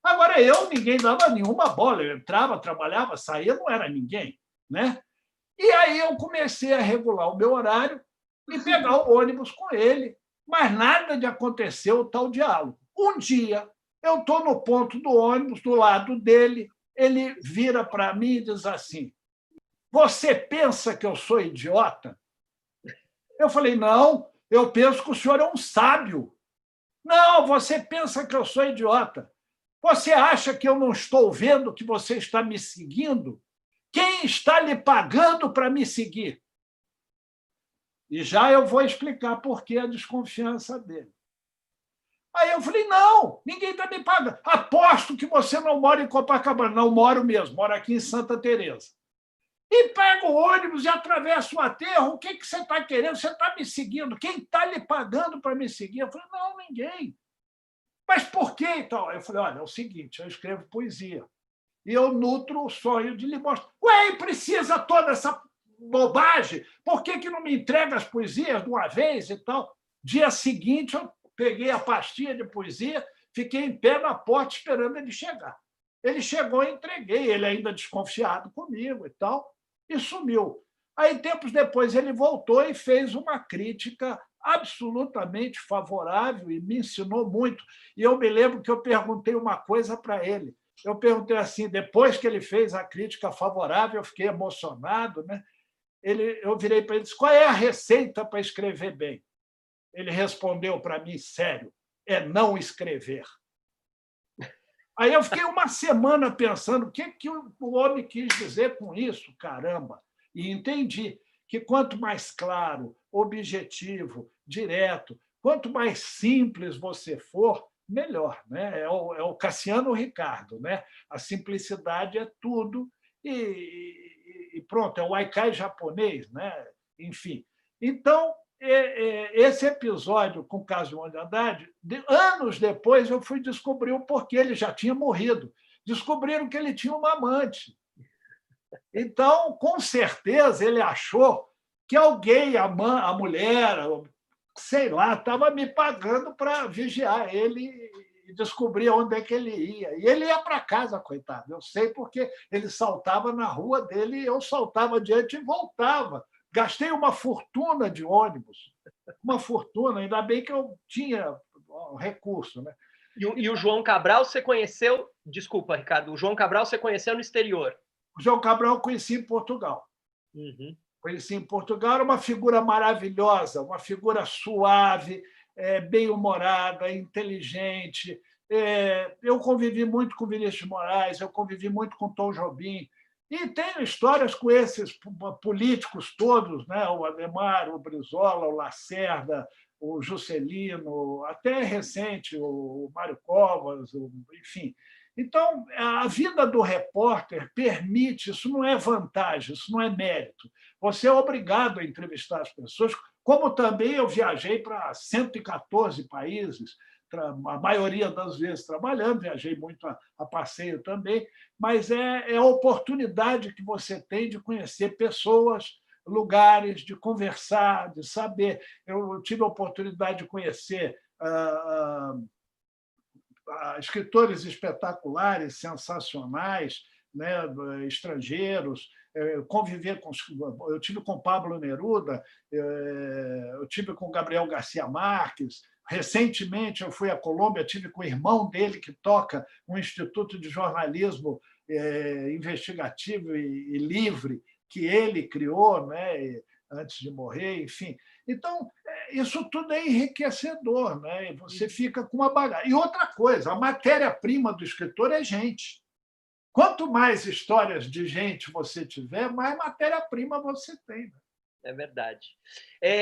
Agora eu, ninguém dava nenhuma bola, eu entrava, trabalhava, saía, não era ninguém, né? E aí eu comecei a regular o meu horário e pegar o ônibus com ele, mas nada de acontecer o tal diálogo. Um dia, eu estou no ponto do ônibus, do lado dele, ele vira para mim e diz assim: você pensa que eu sou idiota? Eu falei: não, eu penso que o senhor é um sábio. Não, você pensa que eu sou idiota. Você acha que eu não estou vendo que você está me seguindo? Quem está lhe pagando para me seguir? E já eu vou explicar por que a desconfiança dele. Aí eu falei: não, ninguém está me pagando. Aposto que você não mora em Copacabana. Não moro mesmo, moro aqui em Santa Teresa. E pega o ônibus e atravessa o aterro. O que você está querendo? Você está me seguindo. Quem está lhe pagando para me seguir? Eu falei: não, ninguém. Mas por quê, então? Eu falei: olha, é o seguinte, eu escrevo poesia. E eu nutro o sonho de lhe mostrar. Ué, precisa toda essa bobagem? Por que não me entrega as poesias de uma vez e tal? Dia seguinte, eu peguei a pastinha de poesia, fiquei em pé na porta esperando ele chegar. Ele chegou e entreguei, ele ainda desconfiado comigo e tal, e sumiu. Aí, tempos depois, ele voltou e fez uma crítica absolutamente favorável e me ensinou muito. E eu me lembro que eu perguntei uma coisa para ele. Eu perguntei assim, depois que ele fez a crítica favorável, eu fiquei emocionado, né? Eu virei para ele e disse: qual é a receita para escrever bem? Ele respondeu para mim, sério: é não escrever. Aí eu fiquei uma semana pensando o que o homem quis dizer com isso, caramba. E entendi que quanto mais claro, objetivo, direto, quanto mais simples você for, melhor. Né? É o Cassiano Ricardo. Né? A simplicidade é tudo e pronto, é o haikai japonês. Né? Enfim. Então, esse episódio com o caso de Monte Haddad, anos depois eu fui descobrir o porquê. Ele já tinha morrido. Descobriram que ele tinha uma amante. Então, com certeza, ele achou que alguém, a mulher, sei lá, estava me pagando para vigiar ele e descobrir onde é que ele ia. E ele ia para casa, coitado. Eu sei porque ele saltava na rua dele e eu saltava adiante e voltava. Gastei uma fortuna de ônibus, uma fortuna, ainda bem que eu tinha recurso. Né? E o João Cabral você conheceu, desculpa, Ricardo, o João Cabral você conheceu no exterior? O João Cabral eu conheci em Portugal. Conheci em Portugal, era uma figura maravilhosa, uma figura suave, bem-humorada, inteligente. Eu convivi muito com Vinícius de Moraes, eu convivi muito com Tom Jobim, e tenho histórias com esses políticos todos, né? O Adhemar, o Brizola, o Lacerda, o Juscelino, até recente, o Mário Covas, enfim. Então, a vida do repórter permite, isso não é vantagem, isso não é mérito. Você é obrigado a entrevistar as pessoas, como também eu viajei para 114 países, a maioria das vezes trabalhando, viajei muito a passeio também, mas é a oportunidade que você tem de conhecer pessoas, lugares, de conversar, de saber. Eu tive a oportunidade de conhecer escritores espetaculares, sensacionais, né, estrangeiros, conviver com. Eu tive com Pablo Neruda, eu tive com Gabriel Garcia Marques. Recentemente, eu fui à Colômbia, tive com o irmão dele, que toca um instituto de jornalismo investigativo e livre, que ele criou, né, antes de morrer, enfim. Então, isso tudo é enriquecedor, né? Você fica com uma bagagem. E outra coisa, a matéria-prima do escritor é gente. Quanto mais histórias de gente você tiver, mais matéria-prima você tem. É verdade.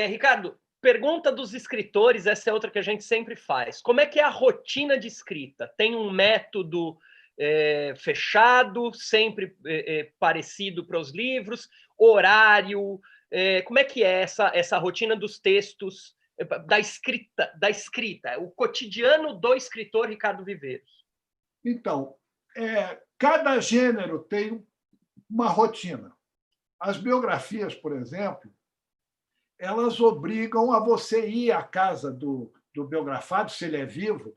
Ricardo, pergunta dos escritores, essa é outra que a gente sempre faz. Como é que é a rotina de escrita? Tem um método fechado, sempre parecido para os livros? Horário? Como é que é essa rotina dos textos, da escrita, o cotidiano do escritor Ricardo Viveiros? Então, cada gênero tem uma rotina. As biografias, por exemplo, elas obrigam a você ir à casa do biografado, se ele é vivo.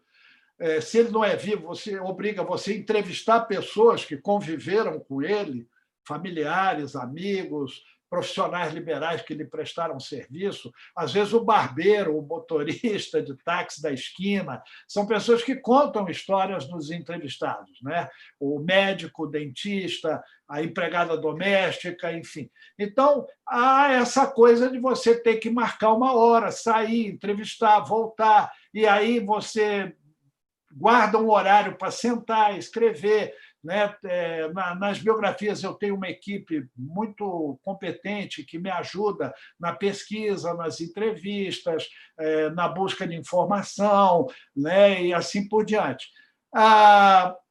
Se ele não é vivo, você obriga você a entrevistar pessoas que conviveram com ele, familiares, amigos, profissionais liberais que lhe prestaram serviço, às vezes o barbeiro, o motorista de táxi da esquina, são pessoas que contam histórias dos entrevistados, né? O médico, o dentista, a empregada doméstica, enfim. Então, há essa coisa de você ter que marcar uma hora, sair, entrevistar, voltar, e aí você guarda um horário para sentar, escrever. Né? Nas biografias eu tenho uma equipe muito competente que me ajuda na pesquisa, nas entrevistas, na busca de informação, né? E assim por diante.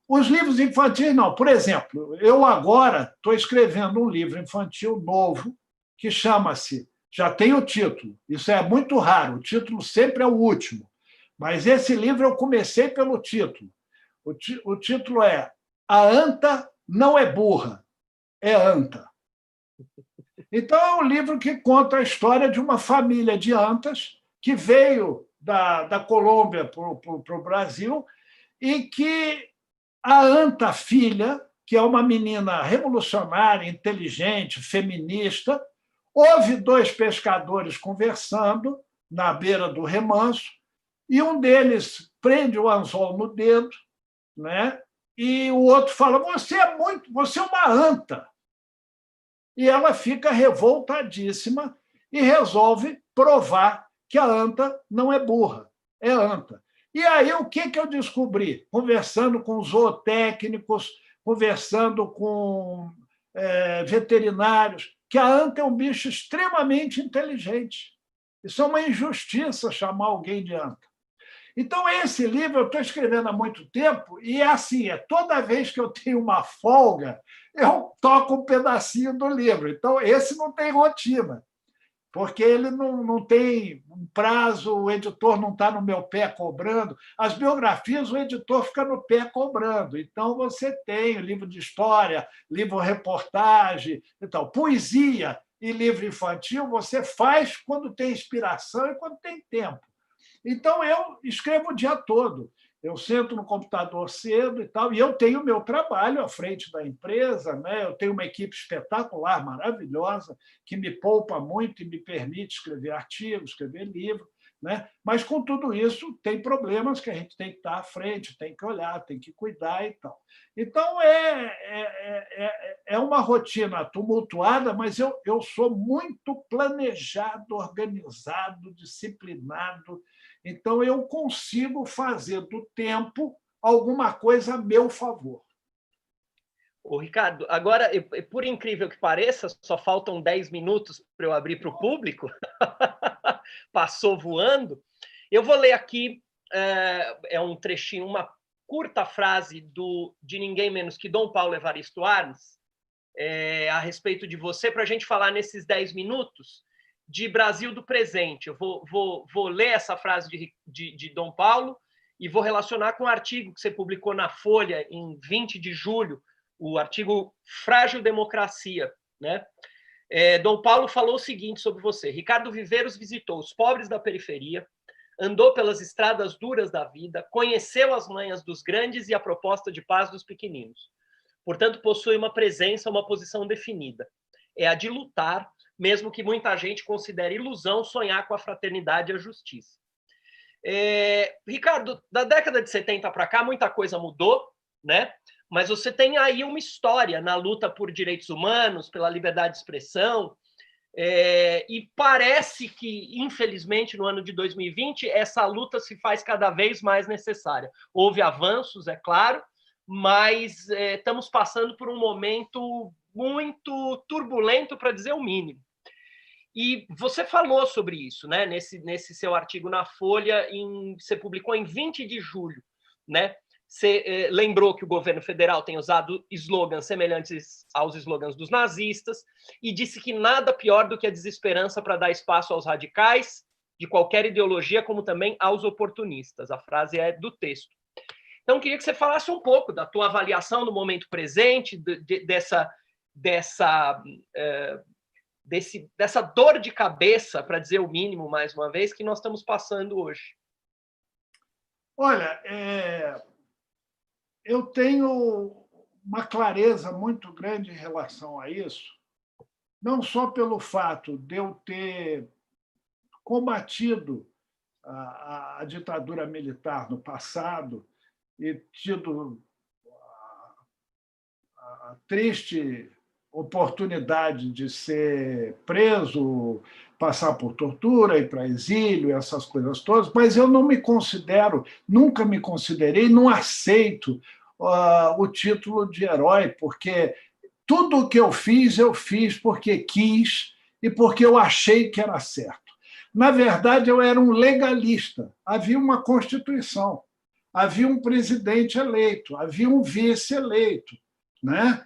Os livros infantis, não. Por exemplo, eu agora estou escrevendo um livro infantil novo que chama-se, já tem o título, isso é muito raro, o título sempre é o último, mas esse livro eu comecei pelo título. O título é A Anta Não É Burra, é Anta. Então, é um livro que conta a história de uma família de antas que veio da Colômbia para o Brasil e que a anta filha, que é uma menina revolucionária, inteligente, feminista, ouve dois pescadores conversando na beira do remanso e um deles prende o anzol no dedo, né? E o outro fala: você é uma anta. E ela fica revoltadíssima e resolve provar que a anta não é burra, é anta. E aí o que eu descobri? Conversando com zootécnicos, conversando com veterinários, que a anta é um bicho extremamente inteligente. Isso é uma injustiça chamar alguém de anta. Então, esse livro eu estou escrevendo há muito tempo e assim, toda vez que eu tenho uma folga, eu toco um pedacinho do livro. Então, esse não tem rotina, porque ele não tem um prazo, o editor não está no meu pé cobrando. As biografias, o editor fica no pé cobrando. Então, você tem livro de história, livro-reportagem, então, poesia e livro infantil, você faz quando tem inspiração e quando tem tempo. Então, eu escrevo o dia todo. Eu sento no computador cedo e tal, e eu tenho o meu trabalho à frente da empresa, né? Eu tenho uma equipe espetacular, maravilhosa, que me poupa muito e me permite escrever artigos, escrever livro, né? Mas, com tudo isso, tem problemas que a gente tem que estar à frente, tem que olhar, tem que cuidar e tal. Então, é uma rotina tumultuada, mas eu sou muito planejado, organizado, disciplinado. Então, eu consigo fazer do tempo alguma coisa a meu favor. Ô, Ricardo, agora, por incrível que pareça, só faltam 10 minutos para eu abrir para o público. Passou voando. Eu vou ler aqui, um trechinho, uma curta frase de ninguém menos que Dom Paulo Evaristo Arns, a respeito de você, para a gente falar nesses 10 minutos de Brasil do presente. Eu vou ler essa frase de Dom Paulo e vou relacionar com um artigo que você publicou na Folha em 20 de julho, o artigo Frágil Democracia, né? Dom Paulo falou o seguinte sobre você: Ricardo Viveiros visitou os pobres da periferia, andou pelas estradas duras da vida, conheceu as manhas dos grandes e a proposta de paz dos pequeninos. Portanto, possui uma presença, uma posição definida. É a de lutar, mesmo que muita gente considere ilusão sonhar com a fraternidade e a justiça. Ricardo, da década de 70 para cá, muita coisa mudou, né? Mas você tem aí uma história na luta por direitos humanos, pela liberdade de expressão, e parece que, infelizmente, no ano de 2020, essa luta se faz cada vez mais necessária. Houve avanços, é claro, mas estamos passando por um momento muito turbulento, para dizer o mínimo. E você falou sobre isso, né? Nesse seu artigo na Folha, você publicou em 20 de julho, né? Você lembrou que o governo federal tem usado slogans semelhantes aos slogans dos nazistas e disse que nada pior do que a desesperança para dar espaço aos radicais de qualquer ideologia, como também aos oportunistas. A frase é do texto. Então, queria que você falasse um pouco da tua avaliação no momento presente, dessa dor de cabeça, para dizer o mínimo, mais uma vez, que nós estamos passando hoje. Olha, eu tenho uma clareza muito grande em relação a isso, não só pelo fato de eu ter combatido a ditadura militar no passado e tido a triste oportunidade de ser preso, passar por tortura, ir para exílio, essas coisas todas, mas eu não me considero, nunca me considerei, não aceito o título de herói, porque tudo o que eu fiz porque quis e porque eu achei que era certo. Na verdade, eu era um legalista. Havia uma Constituição, havia um presidente eleito, havia um vice eleito, né?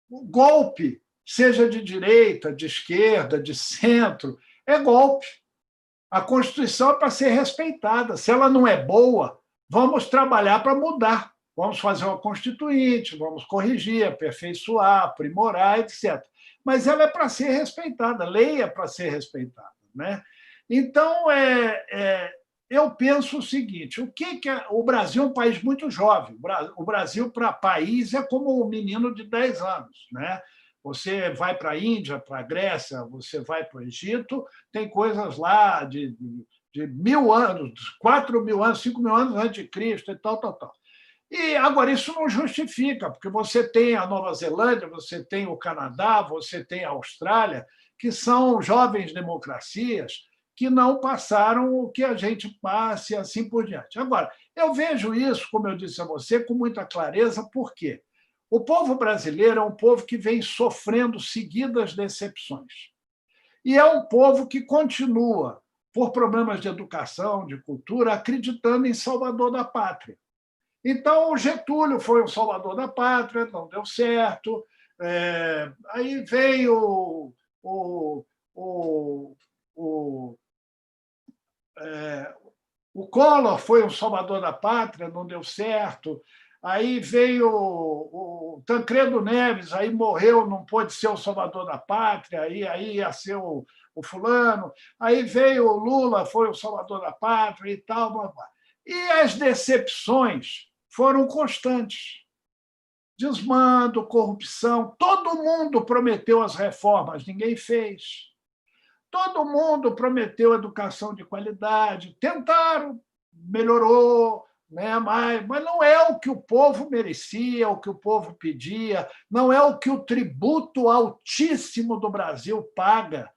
O golpe, seja de direita, de esquerda, de centro, é golpe. A Constituição é para ser respeitada. Se ela não é boa, vamos trabalhar para mudar. Vamos fazer uma Constituinte, vamos corrigir, aperfeiçoar, aprimorar, etc. Mas ela é para ser respeitada, a lei é para ser respeitada, né? Então, eu penso o seguinte: o Brasil é um país muito jovem. O Brasil, para país, é como um menino de 10 anos, né? Você vai para a Índia, para a Grécia, você vai para o Egito, tem coisas lá de 1.000 anos, 4.000 anos, 5.000 anos antes de Cristo e tal. E agora isso não justifica, porque você tem a Nova Zelândia, você tem o Canadá, você tem a Austrália, que são jovens democracias que não passaram o que a gente passa e assim por diante. Agora, eu vejo isso, como eu disse a você, com muita clareza, por quê? O povo brasileiro é um povo que vem sofrendo seguidas decepções. E é um povo que continua, por problemas de educação, de cultura, acreditando em Salvador da Pátria. Então, o Getúlio foi o salvador da pátria, não deu certo. Aí veio o Collor, foi o salvador da pátria, não deu certo. Aí veio o Tancredo Neves, aí morreu, não pôde ser o salvador da pátria, aí ia ser o fulano. Aí veio o Lula, foi o salvador da pátria e tal. Blá, blá. E as decepções foram constantes. Desmando, corrupção. Todo mundo prometeu as reformas, ninguém fez. Todo mundo prometeu educação de qualidade. Tentaram, melhorou, né? Mas não é o que o povo merecia, o que o povo pedia, não é o que o tributo altíssimo do Brasil paga.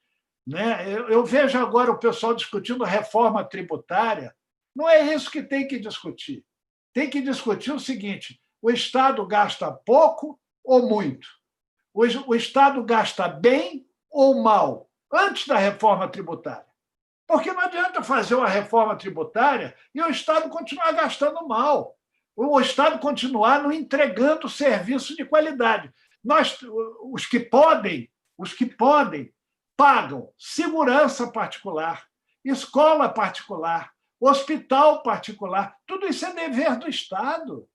Né? Eu vejo agora o pessoal discutindo reforma tributária. Não é isso que tem que discutir. Tem que discutir o seguinte: o Estado gasta pouco ou muito? O Estado gasta bem ou mal? Antes da reforma tributária. Porque não adianta fazer uma reforma tributária e o Estado continuar gastando mal. O Estado continuar não entregando serviço de qualidade. Os que podem, pagam segurança particular, escola particular, hospital particular. Tudo isso é dever do Estado.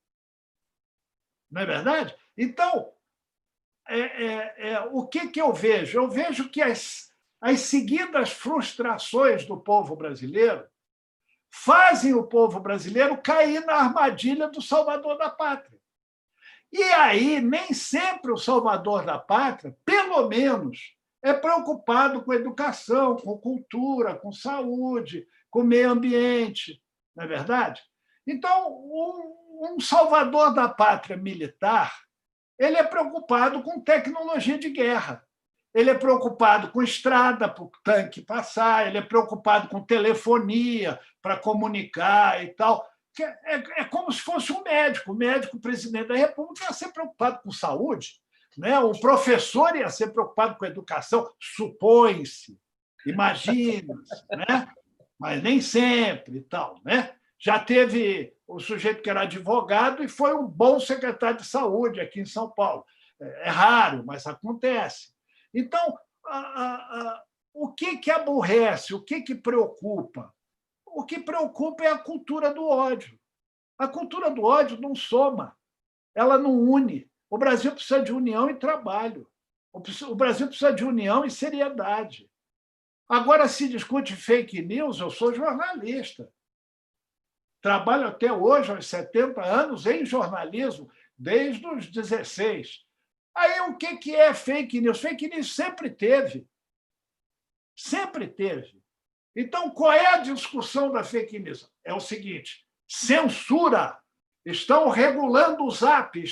Não é verdade? Então, o que eu vejo? Eu vejo que as seguidas frustrações do povo brasileiro fazem o povo brasileiro cair na armadilha do salvador da pátria. E aí, nem sempre o salvador da pátria, pelo menos, é preocupado com educação, com cultura, com saúde, com meio ambiente, não é verdade? Então, um salvador da pátria militar, ele é preocupado com tecnologia de guerra, ele é preocupado com estrada para o tanque passar, ele é preocupado com telefonia para comunicar e tal. é como se fosse um médico. O médico, o presidente da República, ia ser preocupado com saúde, né? O professor ia ser preocupado com educação, supõe-se, imagina-se, né? Mas nem sempre e tal, né? Já teve o sujeito que era advogado e foi um bom secretário de saúde aqui em São Paulo. É raro, mas acontece. Então, o que aborrece, o que preocupa? O que preocupa é a cultura do ódio. A cultura do ódio não soma, ela não une. O Brasil precisa de união e trabalho. O Brasil precisa de união e seriedade. Agora se discute fake news, eu sou jornalista. Trabalho até hoje, aos 70 anos, em jornalismo, desde os 16. Aí o que é fake news? Fake news sempre teve. Sempre teve. Então, qual é a discussão da fake news? É o seguinte: censura. Estão regulando o Zap,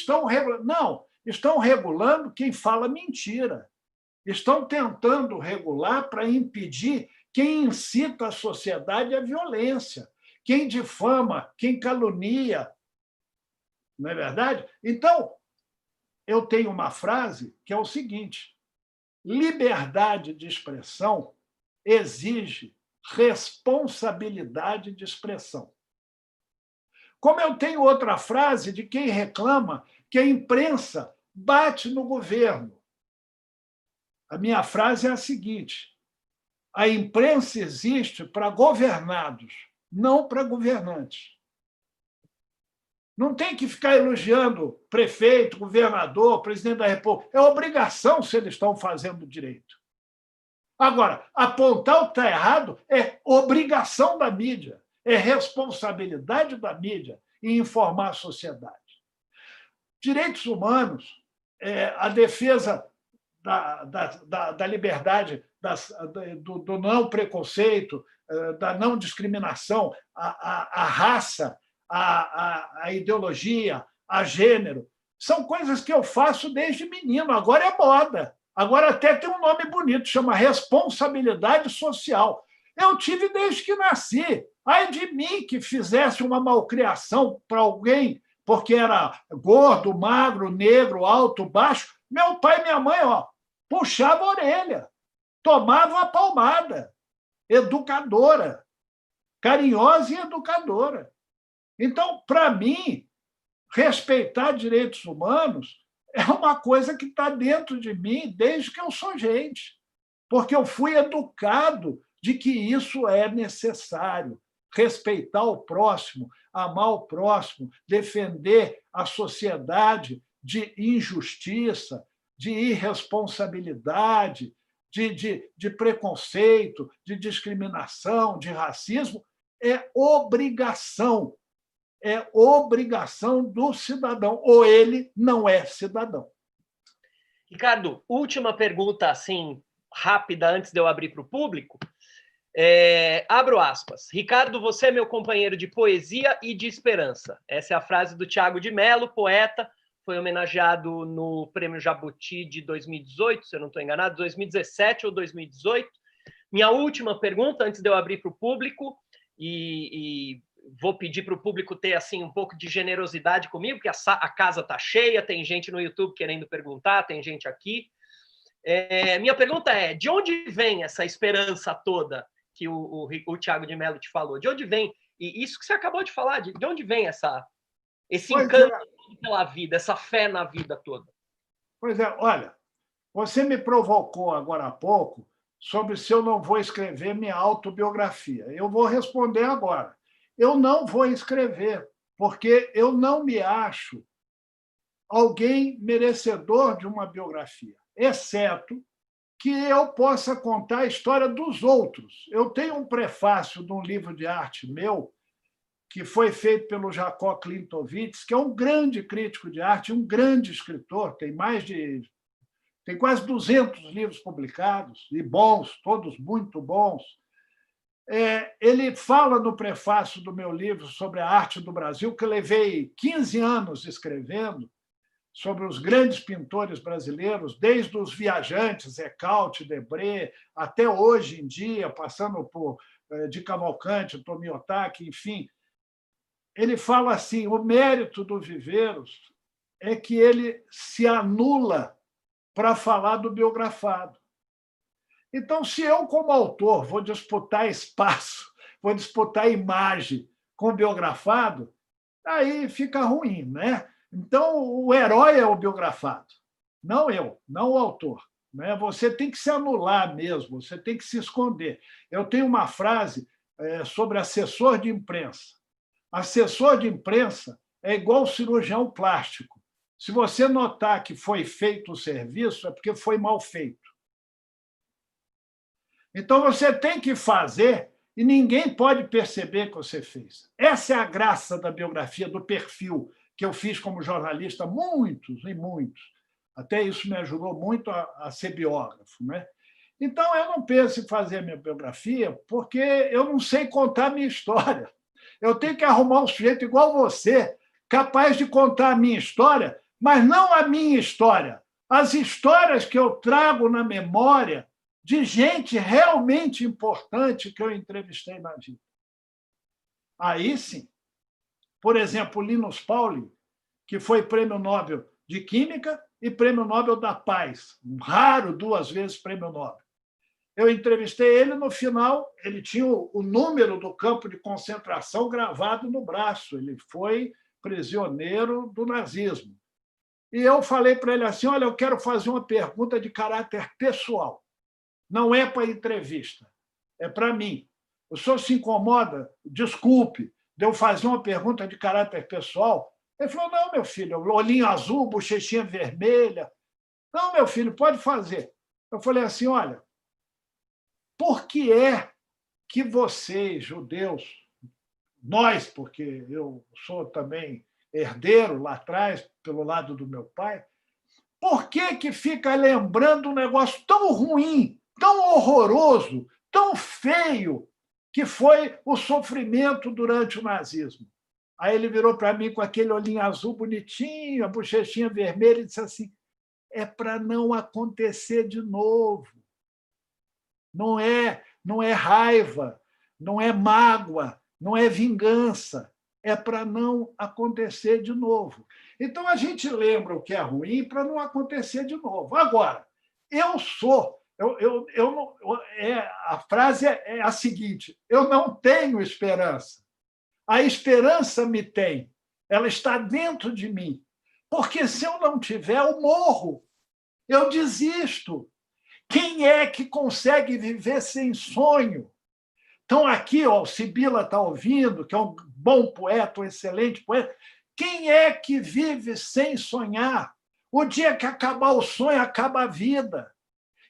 não, estão regulando quem fala mentira. Estão tentando regular para impedir quem incita a sociedade à violência, quem difama, quem calunia. Não é verdade? Então, eu tenho uma frase que é o seguinte: liberdade de expressão exige responsabilidade de expressão. Como eu tenho outra frase de quem reclama que a imprensa bate no governo. A minha frase é a seguinte: a imprensa existe para governados, não para governantes. Não tem que ficar elogiando prefeito, governador, presidente da República. É obrigação se eles estão fazendo direito. Agora, apontar o que está errado é obrigação da mídia, é responsabilidade da mídia em informar a sociedade. Direitos humanos, a defesa da liberdade, do não preconceito, da não discriminação, a raça, a ideologia, a gênero, são coisas que eu faço desde menino, agora é moda. Agora até tem um nome bonito, chama responsabilidade social. Eu tive desde que nasci. Ai de mim que fizesse uma malcriação para alguém, porque era gordo, magro, negro, alto, baixo. Meu pai e minha mãe, puxava a orelha, tomava a palmada. Educadora, carinhosa e educadora. Então, para mim, respeitar direitos humanos é uma coisa que está dentro de mim desde que eu sou gente, porque eu fui educado de que isso é necessário. Respeitar o próximo, amar o próximo, defender a sociedade de injustiça, de irresponsabilidade, de preconceito, de discriminação, de racismo, é obrigação. É obrigação do cidadão, ou ele não é cidadão. Ricardo, última pergunta, assim, rápida, antes de eu abrir para o público. Abro aspas. Ricardo, você é meu companheiro de poesia e de esperança. Essa é a frase do Tiago de Mello, poeta, foi homenageado no Prêmio Jabuti de 2018, se eu não estou enganado, 2017 ou 2018. Minha última pergunta, antes de eu abrir para o público, e vou pedir para o público ter assim um pouco de generosidade comigo, porque a casa está cheia, tem gente no YouTube querendo perguntar, tem gente aqui. Minha pergunta é: de onde vem essa esperança toda que o Tiago de Mello te falou? De onde vem? E isso que você acabou de falar, de onde vem esse encanto pela vida, essa fé na vida toda? Pois é, olha, você me provocou agora há pouco sobre se eu não vou escrever minha autobiografia. Eu vou responder agora. Eu não vou escrever, porque eu não me acho alguém merecedor de uma biografia, exceto que eu possa contar a história dos outros. Eu tenho um prefácio de um livro de arte meu, que foi feito pelo Jacó Klintovitz, que é um grande crítico de arte, um grande escritor, tem quase 200 livros publicados, e bons, todos muito bons. Ele fala no prefácio do meu livro sobre a arte do Brasil, que eu levei 15 anos escrevendo, sobre os grandes pintores brasileiros, desde os viajantes, Ecaute, Debré, até hoje em dia, passando por de Cavalcante, Tomiotaki, enfim. ele fala assim: o mérito do Viveiros é que ele se anula para falar do biografado. Então, se eu, como autor, vou disputar espaço, vou disputar imagem com o biografado, aí fica ruim, né? Então, o herói é o biografado, não eu, não o autor. Né? Você tem que se anular mesmo, você tem que se esconder. Eu tenho uma frase sobre assessor de imprensa. Assessor de imprensa é igual cirurgião plástico. Se você notar que foi feito o serviço, é porque foi mal feito. Então, você tem que fazer e ninguém pode perceber que você fez. Essa é a graça da biografia, do perfil que eu fiz como jornalista, muitos e muitos. Até isso me ajudou muito a ser biógrafo. Né? Então, eu não penso em fazer a minha biografia porque eu não sei contar a minha história. Eu tenho que arrumar um sujeito igual você, capaz de contar a minha história, mas não a minha história, as histórias que eu trago na memória de gente realmente importante que eu entrevistei na vida. Aí sim. Por exemplo, Linus Pauling, que foi prêmio Nobel de Química e prêmio Nobel da Paz, um raro 2 vezes prêmio Nobel. Eu entrevistei ele, no final, ele tinha o número do campo de concentração gravado no braço, ele foi prisioneiro do nazismo. E eu falei para ele assim: olha, eu quero fazer uma pergunta de caráter pessoal. Não é para entrevista, é para mim. O senhor se incomoda, desculpe, de eu fazer uma pergunta de caráter pessoal? Ele falou: não, meu filho, olhinho azul, bochechinha vermelha. Não, meu filho, pode fazer. Eu falei assim: olha, por que é que vocês, judeus, nós, porque eu sou também herdeiro lá atrás, pelo lado do meu pai, por que fica lembrando um negócio tão ruim, tão horroroso, tão feio, que foi o sofrimento durante o nazismo? Aí ele virou para mim com aquele olhinho azul bonitinho, a bochechinha vermelha, e disse assim: é para não acontecer de novo. Não é raiva, não é mágoa, não é vingança. É para não acontecer de novo. Então, a gente lembra o que é ruim para não acontecer de novo. Agora, eu sou... a frase é a seguinte: eu não tenho esperança. A esperança me tem. Ela está dentro de mim. Porque se eu não tiver, eu morro. Eu desisto. Quem é que consegue viver sem sonho? Então, aqui, ó, o Sibila está ouvindo, que é um bom poeta, um excelente poeta. Quem é que vive sem sonhar? O dia que acabar o sonho, acaba a vida.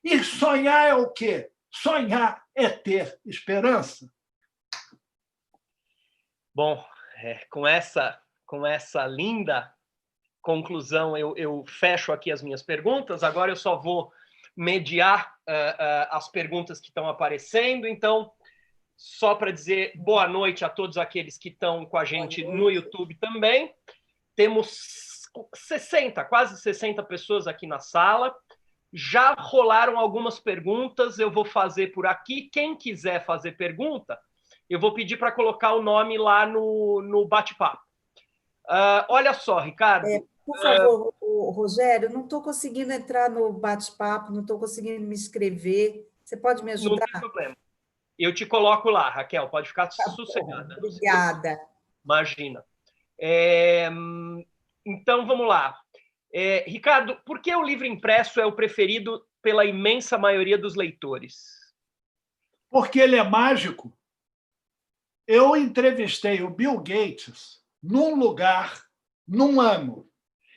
E sonhar é o quê? Sonhar é ter esperança. Bom, com essa linda conclusão, eu fecho aqui as minhas perguntas. Agora eu só vou mediar as perguntas que estão aparecendo. Então, só para dizer boa noite a todos aqueles que estão com a gente no YouTube também. Temos 60, quase 60 pessoas aqui na sala. Já rolaram algumas perguntas, eu vou fazer por aqui. Quem quiser fazer pergunta, eu vou pedir para colocar o nome lá no bate-papo. Olha só, Ricardo. Por favor, Rogério, não estou conseguindo entrar no bate-papo, não estou conseguindo me inscrever. Você pode me ajudar? Não tem problema. Eu te coloco lá, Raquel, pode ficar sossegada. Bom, obrigada. Imagina. Então, vamos lá. Ricardo, por que o livro impresso é o preferido pela imensa maioria dos leitores? Porque ele é mágico. Eu entrevistei o Bill Gates num lugar, num ano,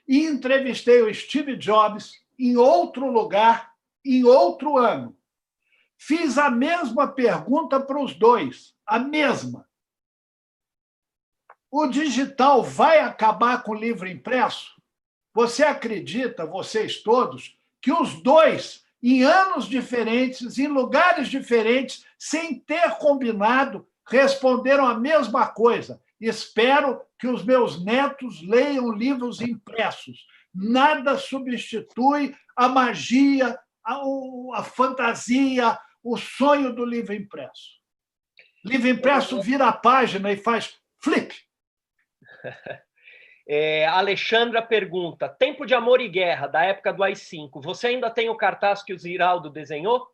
e entrevistei o Steve Jobs em outro lugar, em outro ano. Fiz a mesma pergunta para os dois, a mesma. O digital vai acabar com o livro impresso? Você acredita, vocês todos, que os dois, em anos diferentes, em lugares diferentes, sem ter combinado, responderam a mesma coisa? Espero que os meus netos leiam livros impressos. Nada substitui a magia, a fantasia, o sonho do livro impresso. Livro impresso vira a página e faz flip. A Alexandra pergunta, Tempo de Amor e Guerra, da época do AI-5, você ainda tem o cartaz que o Ziraldo desenhou?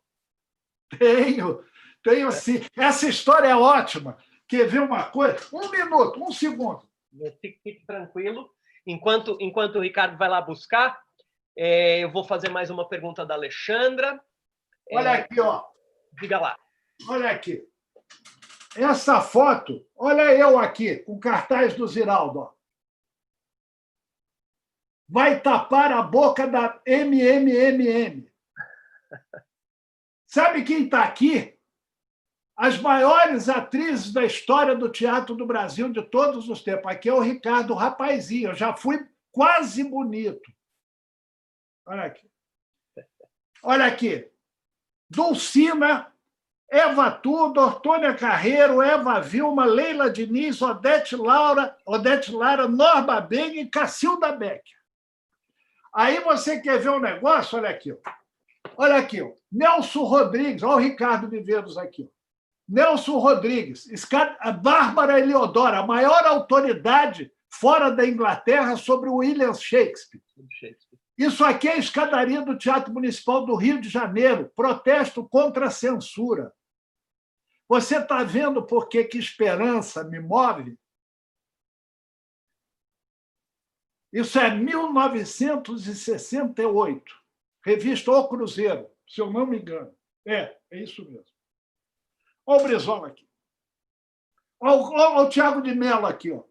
Tenho sim. Essa história é ótima. Quer ver uma coisa? 1 minuto, 1 segundo. Fique tranquilo. Enquanto o Ricardo vai lá buscar, eu vou fazer mais uma pergunta da Alexandra. Olha aqui, ó. Diga lá. Olha aqui. Essa foto, olha eu aqui, com o cartaz do Ziraldo. Ó. Vai tapar a boca da MMMM. Sabe quem está aqui? As maiores atrizes da história do teatro do Brasil de todos os tempos. Aqui é o Ricardo Rapazinho. Eu já fui quase bonito. Olha aqui. Olha aqui. Dulcina, Eva Tudor, Tônia Carreiro, Eva Vilma, Leila Diniz, Odete Lara, Norma Beng e Cacilda Becker. Aí você quer ver um negócio? Olha aqui. Olha aqui. Nelson Rodrigues, olha o Ricardo Viveiros aqui. Nelson Rodrigues, a Bárbara Eliodora, a maior autoridade fora da Inglaterra sobre o William Shakespeare. Isso aqui é a escadaria do Teatro Municipal do Rio de Janeiro, protesto contra a censura. Você está vendo por que esperança me move? Isso é 1968, revista O Cruzeiro, se eu não me engano. É isso mesmo. Olha o Brizola aqui. Olha o Tiago de Mello aqui. Ó.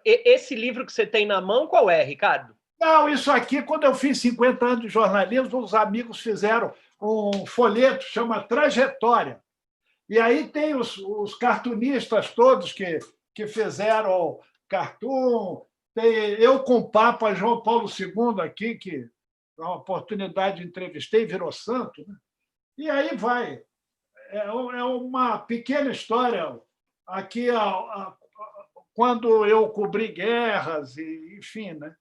Esse livro que você tem na mão, qual é, Ricardo? Não, isso aqui, quando eu fiz 50 anos de jornalismo, os amigos fizeram um folheto, chama Trajetória. E aí tem os cartunistas todos que fizeram cartoon. Tem eu com o Papa João Paulo II aqui, que na oportunidade entrevistei, virou santo. Né? E aí vai. É uma pequena história. Aqui, quando eu cobri guerras, e, enfim, né?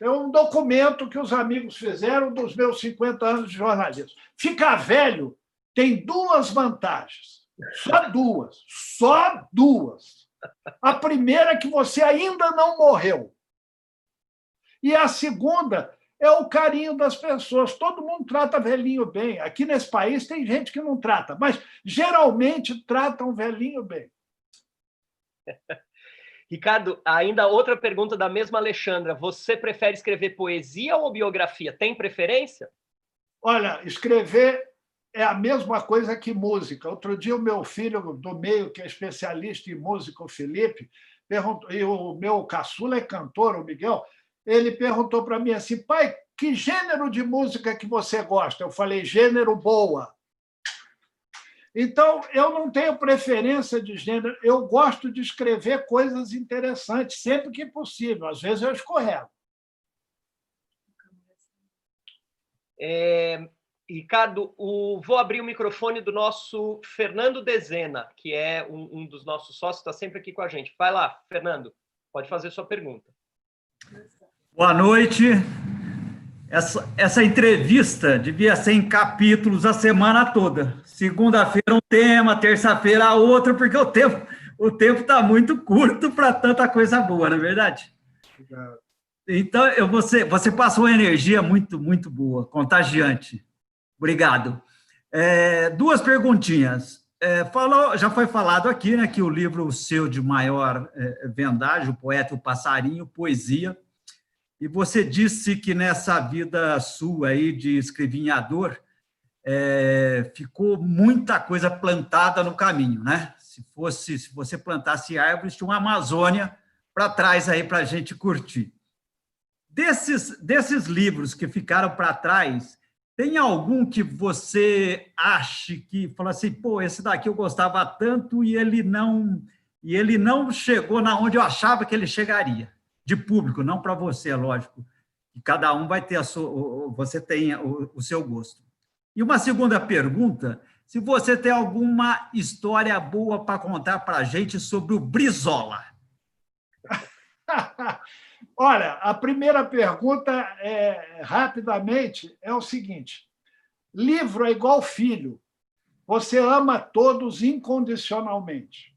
É um documento que os amigos fizeram dos meus 50 anos de jornalismo. Ficar velho tem 2 vantagens. Só duas. A primeira é que você ainda não morreu. E a segunda é o carinho das pessoas. Todo mundo trata velhinho bem. Aqui nesse país tem gente que não trata, mas geralmente tratam velhinho bem. Ricardo, ainda outra pergunta da mesma Alexandra. Você prefere escrever poesia ou biografia? Tem preferência? Olha, escrever é a mesma coisa que música. Outro dia, o meu filho do meio, que é especialista em música, o Felipe, perguntou, e o meu caçula é cantor, o Miguel, ele perguntou para mim assim, pai, que gênero de música que você gosta? Eu falei, gênero boa. Então, eu não tenho preferência de gênero, eu gosto de escrever coisas interessantes, sempre que possível. Às vezes eu escorrego. Ricardo, vou abrir o microfone do nosso Fernando Dezena, que é um dos nossos sócios, está sempre aqui com a gente. Vai lá, Fernando, pode fazer sua pergunta. Boa noite. Essa entrevista devia ser em capítulos a semana toda. Segunda-feira um tema, terça-feira outro, porque o tempo está muito curto para tanta coisa boa, não é verdade? Então, você passou uma energia muito, muito boa, contagiante. Obrigado. 2 perguntinhas. Já foi falado aqui, né, que o livro seu de maior vendagem, O Poeta e o Passarinho, poesia, e você disse que nessa vida sua aí de escrevinhador, ficou muita coisa plantada no caminho, né? Se você plantasse árvores, tinha uma Amazônia para trás aí para a gente curtir. Desses livros que ficaram para trás, tem algum que você ache que fala assim, pô, esse daqui eu gostava tanto e ele não chegou na onde eu achava que ele chegaria? De público, não para você, é lógico. E cada um vai ter você tem o seu gosto. E uma segunda pergunta, se você tem alguma história boa para contar para a gente sobre o Brizola. Olha, a primeira pergunta, rapidamente, é o seguinte: livro é igual filho. Você ama todos incondicionalmente.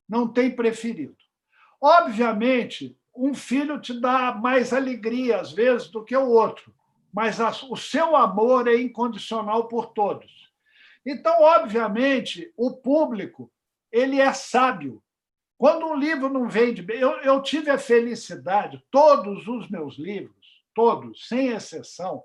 Não tem preferido. Obviamente, um filho te dá mais alegria, às vezes, do que o outro, mas o seu amor é incondicional por todos. Então, obviamente, o público ele é sábio. Quando um livro não vende bem, eu tive a felicidade, todos os meus livros, todos, sem exceção,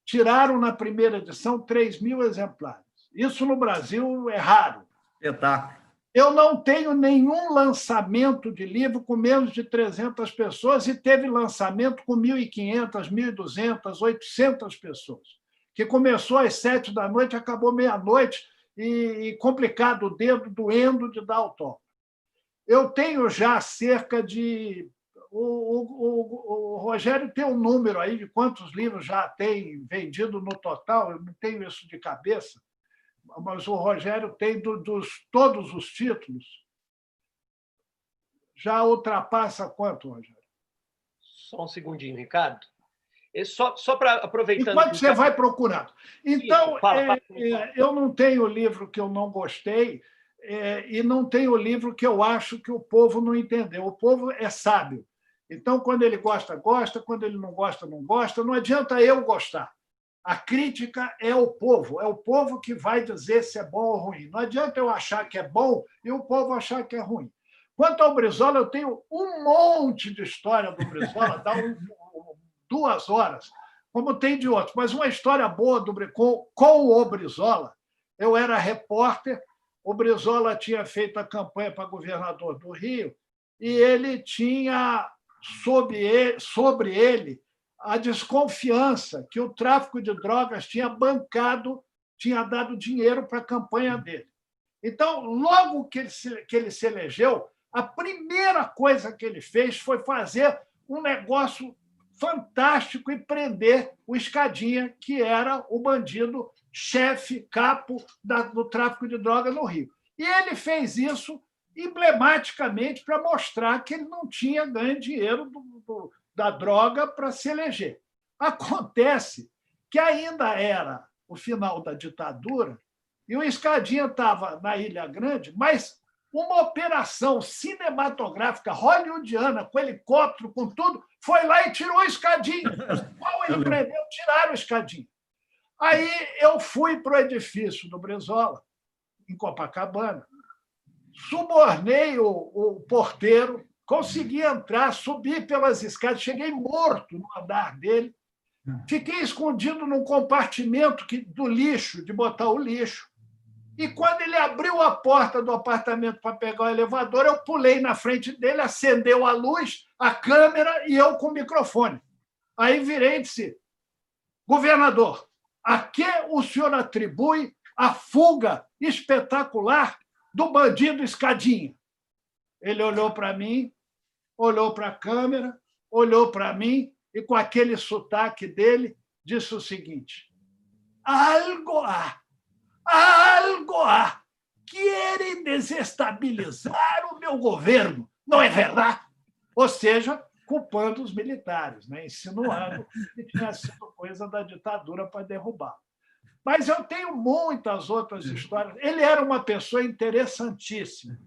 tiraram na primeira edição 3.000 exemplares. Isso no Brasil é raro. Espetáculo. Eu não tenho nenhum lançamento de livro com menos de 300 pessoas e teve lançamento com 1.500, 1.200, 800 pessoas, que começou às 7 da noite, acabou meia-noite e complicado, o dedo doendo de dar autógrafo. Eu tenho já cerca de... O Rogério tem um número aí de quantos livros já tem vendido no total, eu não tenho isso de cabeça, mas o Rogério tem todos os títulos. Já ultrapassa quanto, Rogério? Só um segundinho, Ricardo. Só para aproveitando... Enquanto você vai procurando. Então, Isso, fala. Eu não tenho livro que eu não gostei e não tenho livro que eu acho que o povo não entendeu. O povo é sábio. Então, quando ele gosta, gosta. Quando ele não gosta, não gosta. Não adianta eu gostar. A crítica é o povo que vai dizer se é bom ou ruim. Não adianta eu achar que é bom e o povo achar que é ruim. Quanto ao Brizola, eu tenho um monte de história do Brizola, dá 2 horas, como tem de outros. Mas uma história boa com o Brizola, eu era repórter, o Brizola tinha feito a campanha para governador do Rio e ele tinha sobre ele a desconfiança que o tráfico de drogas tinha bancado, tinha dado dinheiro para a campanha dele. Então, logo que ele se elegeu, a primeira coisa que ele fez foi fazer um negócio fantástico e prender o Escadinha, que era o bandido chefe, capo do tráfico de drogas no Rio. E ele fez isso emblematicamente para mostrar que ele não tinha ganho dinheiro da droga para se eleger. Acontece que ainda era o final da ditadura e o Escadinha estava na Ilha Grande, mas uma operação cinematográfica hollywoodiana, com helicóptero, com tudo, foi lá e tirou o Escadinha. Qual ele prendeu? Tiraram o Escadinha. Aí eu fui para o edifício do Brizola, em Copacabana, subornei o porteiro, consegui entrar, subi pelas escadas, cheguei morto no andar dele, fiquei escondido num compartimento do lixo, de botar o lixo, e quando ele abriu a porta do apartamento para pegar o elevador, eu pulei na frente dele, acendeu a luz, a câmera e eu com o microfone. Aí virei e disse: governador, a que o senhor atribui a fuga espetacular do bandido Escadinha? Ele olhou para mim, olhou para a câmera, olhou para mim e, com aquele sotaque dele, disse o seguinte: algo há. Querem desestabilizar o meu governo, não é verdade? Ou seja, culpando os militares, né? Insinuando que tinha sido coisa da ditadura para derrubar. Mas eu tenho muitas outras histórias. Ele era uma pessoa interessantíssima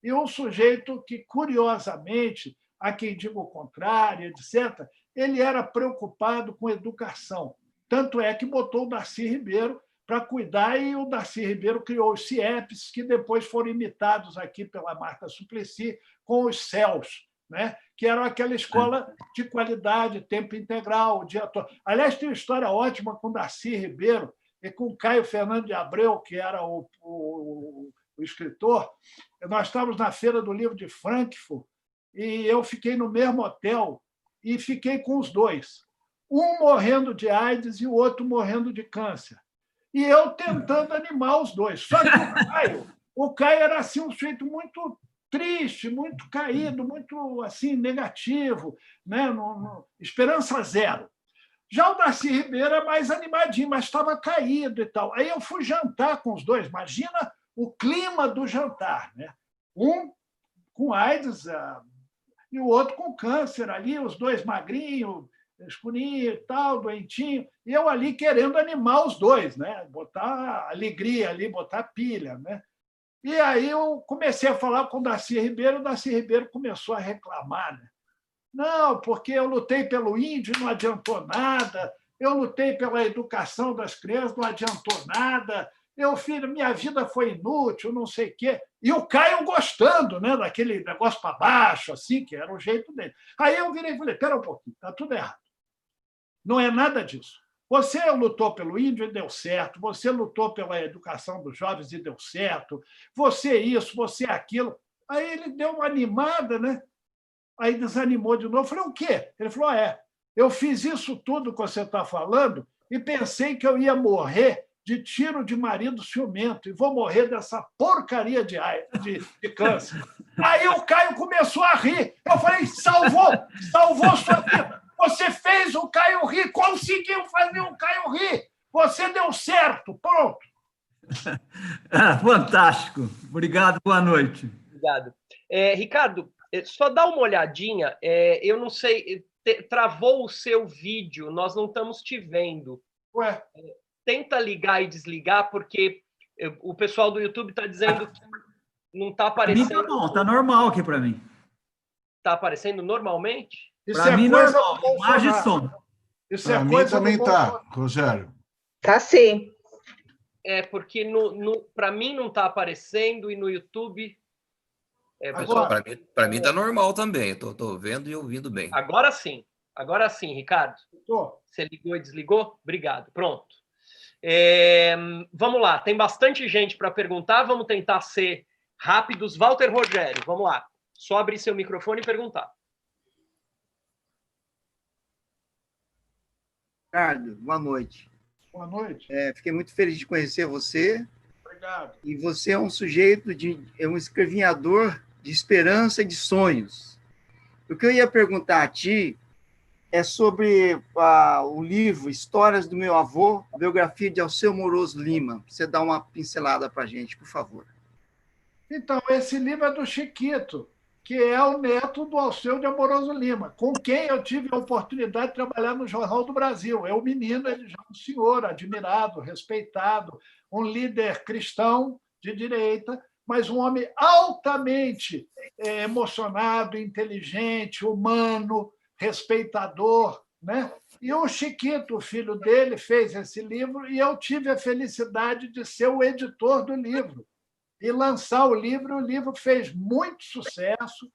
e um sujeito que, curiosamente, há quem diga o contrário, etc., ele era preocupado com educação. Tanto é que botou o Darcy Ribeiro para cuidar, e o Darcy Ribeiro criou os CIEPs, que depois foram imitados aqui pela Marta Suplicy com os CELs, né? Que era aquela escola de qualidade, tempo integral, o dia todo. Aliás, tem uma história ótima com o Darcy Ribeiro e com o Caio Fernando de Abreu, que era o escritor. Nós estávamos na Feira do Livro de Frankfurt e eu fiquei no mesmo hotel e fiquei com os dois, um morrendo de AIDS e o outro morrendo de câncer. E eu tentando animar os dois. Só que o Caio era assim, um sujeito muito triste, muito caído, muito assim negativo, né? Esperança zero. Já o Darcy Ribeiro é mais animadinho, mas estava caído e tal. Aí eu fui jantar com os dois. Imagina o clima do jantar, né? Um com AIDS e o outro com câncer ali, os dois magrinhos, escurinho e tal, doentinho, e eu ali querendo animar os dois, né? Botar alegria ali, botar pilha, né? E aí eu comecei a falar com o Darcy Ribeiro começou a reclamar, né? Não, porque eu lutei pelo índio, não adiantou nada, eu lutei pela educação das crianças, não adiantou nada, minha vida foi inútil, não sei o quê. E o Caio gostando, né, daquele negócio para baixo, assim, que era o jeito dele. Aí eu virei e falei, espera um pouquinho, está tudo errado. Não é nada disso. Você lutou pelo índio e deu certo, você lutou pela educação dos jovens e deu certo, você isso, você aquilo. Aí ele deu uma animada, né? Aí desanimou de novo. Eu falei, o quê? Ele falou, eu fiz isso tudo que você está falando e pensei que eu ia morrer de tiro de marido ciumento e vou morrer dessa porcaria de câncer. Aí o Caio começou a rir. Eu falei, salvou sua vida. Você fez o Caio rir, conseguiu fazer o Caio rir. Você deu certo, pronto. Fantástico. Obrigado, boa noite. Obrigado. Ricardo, só dá uma olhadinha. Eu não sei, travou o seu vídeo, nós não estamos te vendo. Ué? Tenta ligar e desligar, porque o pessoal do YouTube está dizendo que não está aparecendo. Para mim tá bom, está normal aqui para mim. Está aparecendo normalmente? Para mim, normal, imagem e som. Para mim também está, Rogério. Tá sim. Porque para mim não está aparecendo e no YouTube... Para mim está normal também, estou vendo e ouvindo bem. Agora sim, Ricardo. Você ligou e desligou? Obrigado, pronto. Vamos lá, tem bastante gente para perguntar, vamos tentar ser rápidos. Walter Rogério, vamos lá. Só abrir seu microfone e perguntar. Ricardo, boa noite. Boa noite. Fiquei muito feliz de conhecer você. Obrigado. E você é um sujeito, um escrevinhador de esperança e de sonhos. O que eu ia perguntar a ti é sobre o livro Histórias do Meu Avô, biografia de Alceu Moroso Lima. Você dá uma pincelada para a gente, por favor. Então, esse livro é do Chiquito, que é o neto do Alceu de Amoroso Lima, com quem eu tive a oportunidade de trabalhar no Jornal do Brasil. É um menino, ele já é um senhor, admirado, respeitado, um líder cristão de direita, mas um homem altamente emocionado, inteligente, humano, respeitador, né? E o Chiquito, o filho dele, fez esse livro e eu tive a felicidade de ser o editor do livro e lançar o livro fez muito sucesso,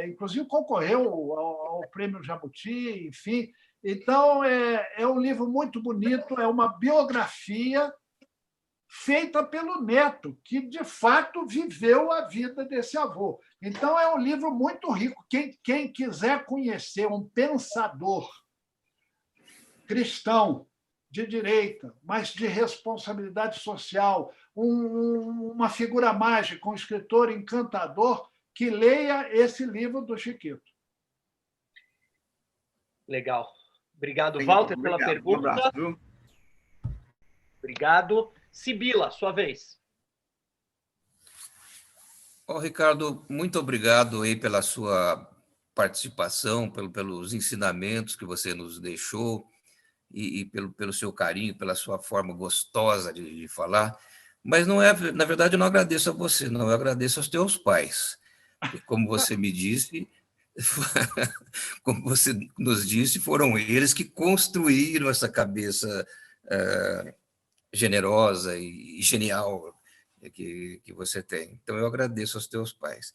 inclusive concorreu ao Prêmio Jabuti, enfim. Então, é um livro muito bonito, é uma biografia feita pelo neto, que, de fato, viveu a vida desse avô. Então, é um livro muito rico. Quem quiser conhecer um pensador cristão, de direita, mas de responsabilidade social, uma figura mágica, um escritor encantador, que leia esse livro do Chiquito. Legal. Obrigado, Walter, pela pergunta. Um abraço, viu? Obrigado. Sibila, sua vez. Ricardo, muito obrigado aí pela sua participação, pelos ensinamentos que você nos deixou, e pelo seu carinho, pela sua forma gostosa de falar, mas não na verdade, eu não agradeço a você, não, eu agradeço aos teus pais. E como você me disse, como você nos disse, foram eles que construíram essa cabeça generosa e genial que você tem. Então, eu agradeço aos teus pais.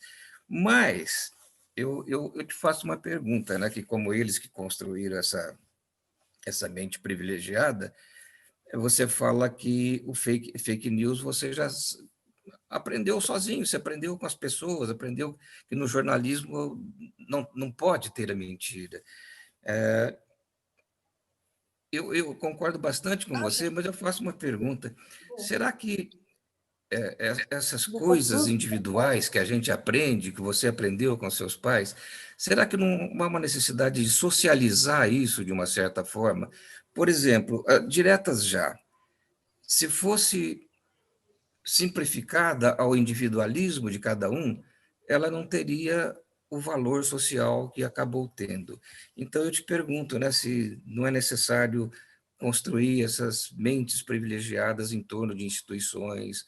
Mas eu te faço uma pergunta, né, que como eles que construíram essa mente privilegiada, você fala que o fake news você já aprendeu sozinho, você aprendeu com as pessoas, aprendeu que no jornalismo não pode ter a mentira. Eu concordo bastante com você, mas eu faço uma pergunta. Será que essas coisas individuais que a gente aprende, que você aprendeu com seus pais, será que não há uma necessidade de socializar isso de uma certa forma? Por exemplo, diretas já, se fosse simplificada ao individualismo de cada um, ela não teria o valor social que acabou tendo. Então, eu te pergunto, né, se não é necessário construir essas mentes privilegiadas em torno de instituições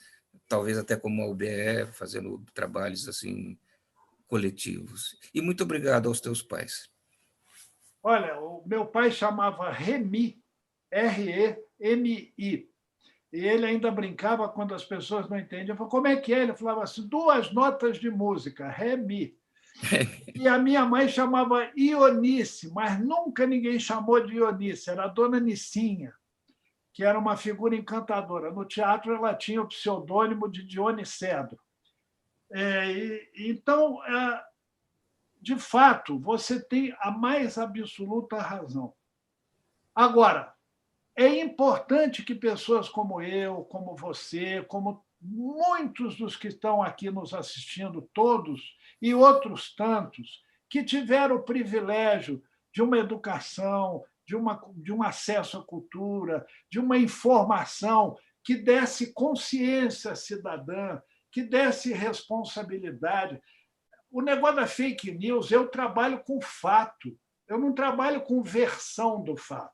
talvez até como a UBE, fazendo trabalhos assim coletivos. E muito obrigado aos teus pais. Olha, o meu pai chamava Remi, R-E-M-I. E ele ainda brincava quando as pessoas não entendiam. Eu falava, como é que é? Ele falava assim, 2 notas de música, Remi. E a minha mãe chamava Ionice, mas nunca ninguém chamou de Ionice, era a dona Nicinha, que era uma figura encantadora. No teatro, ela tinha o pseudônimo de Dionicedro. Então, de fato, você tem a mais absoluta razão. Agora, é importante que pessoas como eu, como você, como muitos dos que estão aqui nos assistindo, todos, e outros tantos, que tiveram o privilégio de uma educação, de um acesso à cultura, de uma informação que desse consciência cidadã, que desse responsabilidade. O negócio da fake news, eu trabalho com fato, eu não trabalho com versão do fato.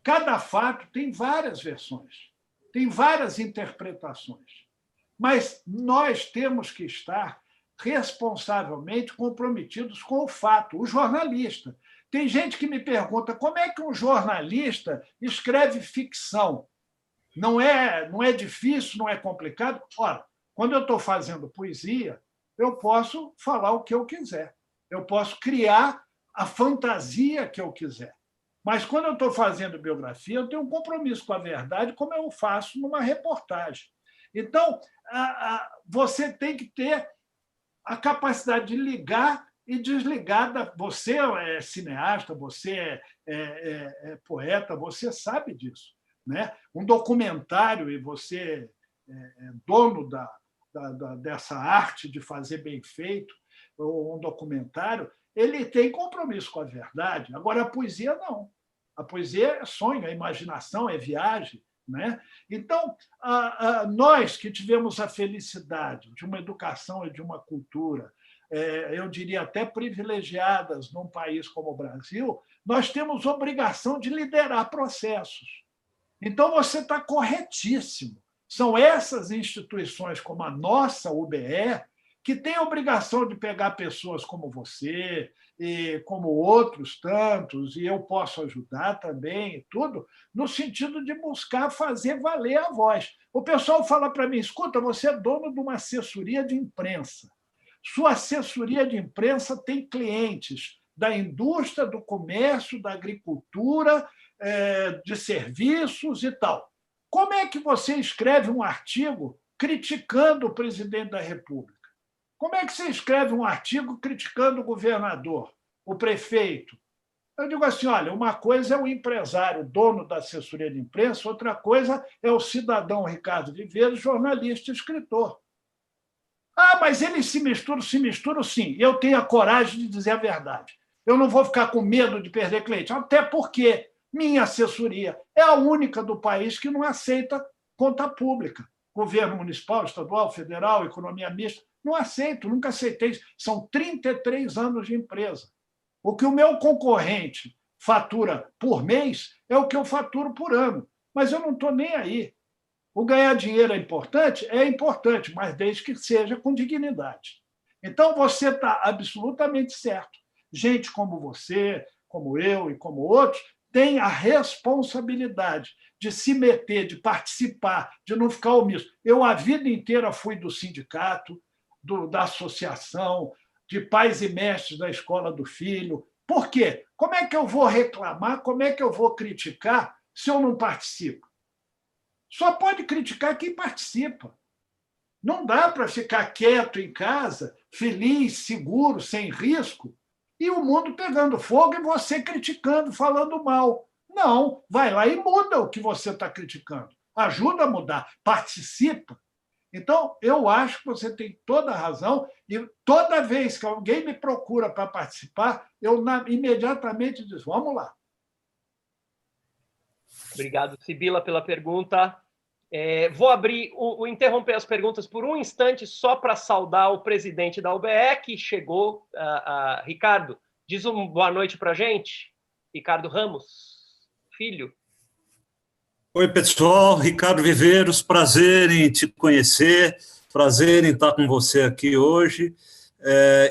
Cada fato tem várias versões, tem várias interpretações, mas nós temos que estar responsavelmente comprometidos com o fato, o jornalista. Tem gente que me pergunta como é que um jornalista escreve ficção. Não é difícil, não é complicado? Ora, quando eu estou fazendo poesia, eu posso falar o que eu quiser, eu posso criar a fantasia que eu quiser. Mas quando eu estou fazendo biografia, eu tenho um compromisso com a verdade, como eu faço numa reportagem. Então, você tem que ter a capacidade de ligar e desligar. Você é cineasta, você é poeta, você sabe disso, né? Um documentário, e você é dono dessa arte de fazer bem feito, um documentário, ele tem compromisso com a verdade. Agora, a poesia, não. A poesia é sonho, é imaginação, é viagem, né? Então, nós que tivemos a felicidade de uma educação e de uma cultura, eu diria até privilegiadas num país como o Brasil, nós temos obrigação de liderar processos. Então, você está corretíssimo. São essas instituições como a nossa UBE que têm a obrigação de pegar pessoas como você e como outros tantos, e eu posso ajudar também, e tudo, no sentido de buscar fazer valer a voz. O pessoal fala para mim, escuta, você é dono de uma assessoria de imprensa. Sua assessoria de imprensa tem clientes da indústria, do comércio, da agricultura, de serviços e tal. Como é que você escreve um artigo criticando o presidente da República? Como é que você escreve um artigo criticando o governador, o prefeito? Eu digo assim, olha, uma coisa é o empresário, dono da assessoria de imprensa, outra coisa é o cidadão Ricardo Viveiro, jornalista e escritor. Ah, mas eles se misturam sim. Eu tenho a coragem de dizer a verdade. Eu não vou ficar com medo de perder cliente, até porque minha assessoria é a única do país que não aceita conta pública. Governo municipal, estadual, federal, economia mista, não aceito, nunca aceitei. São 33 anos de empresa. O que o meu concorrente fatura por mês é o que eu faturo por ano. Mas eu não estou nem aí. O ganhar dinheiro é importante, mas desde que seja com dignidade. Então, você está absolutamente certo. Gente como você, como eu e como outros, tem a responsabilidade de se meter, de participar, de não ficar omisso. Eu, a vida inteira, fui do sindicato, da associação, de pais e mestres da escola do filho. Por quê? Como é que eu vou reclamar, como é que eu vou criticar se eu não participo? Só pode criticar quem participa. Não dá para ficar quieto em casa, feliz, seguro, sem risco, e o mundo pegando fogo e você criticando, falando mal. Não, vai lá e muda o que você está criticando. Ajuda a mudar, participa. Então, eu acho que você tem toda a razão, e toda vez que alguém me procura para participar, eu imediatamente digo, vamos lá. Obrigado, Sibila, pela pergunta. Vou interromper as perguntas por um instante só para saudar o presidente da UBE, que chegou. Ricardo, diz boa noite para a gente. Ricardo Ramos, filho. Oi, pessoal, Ricardo Viveiros, prazer em te conhecer, prazer em estar com você aqui hoje.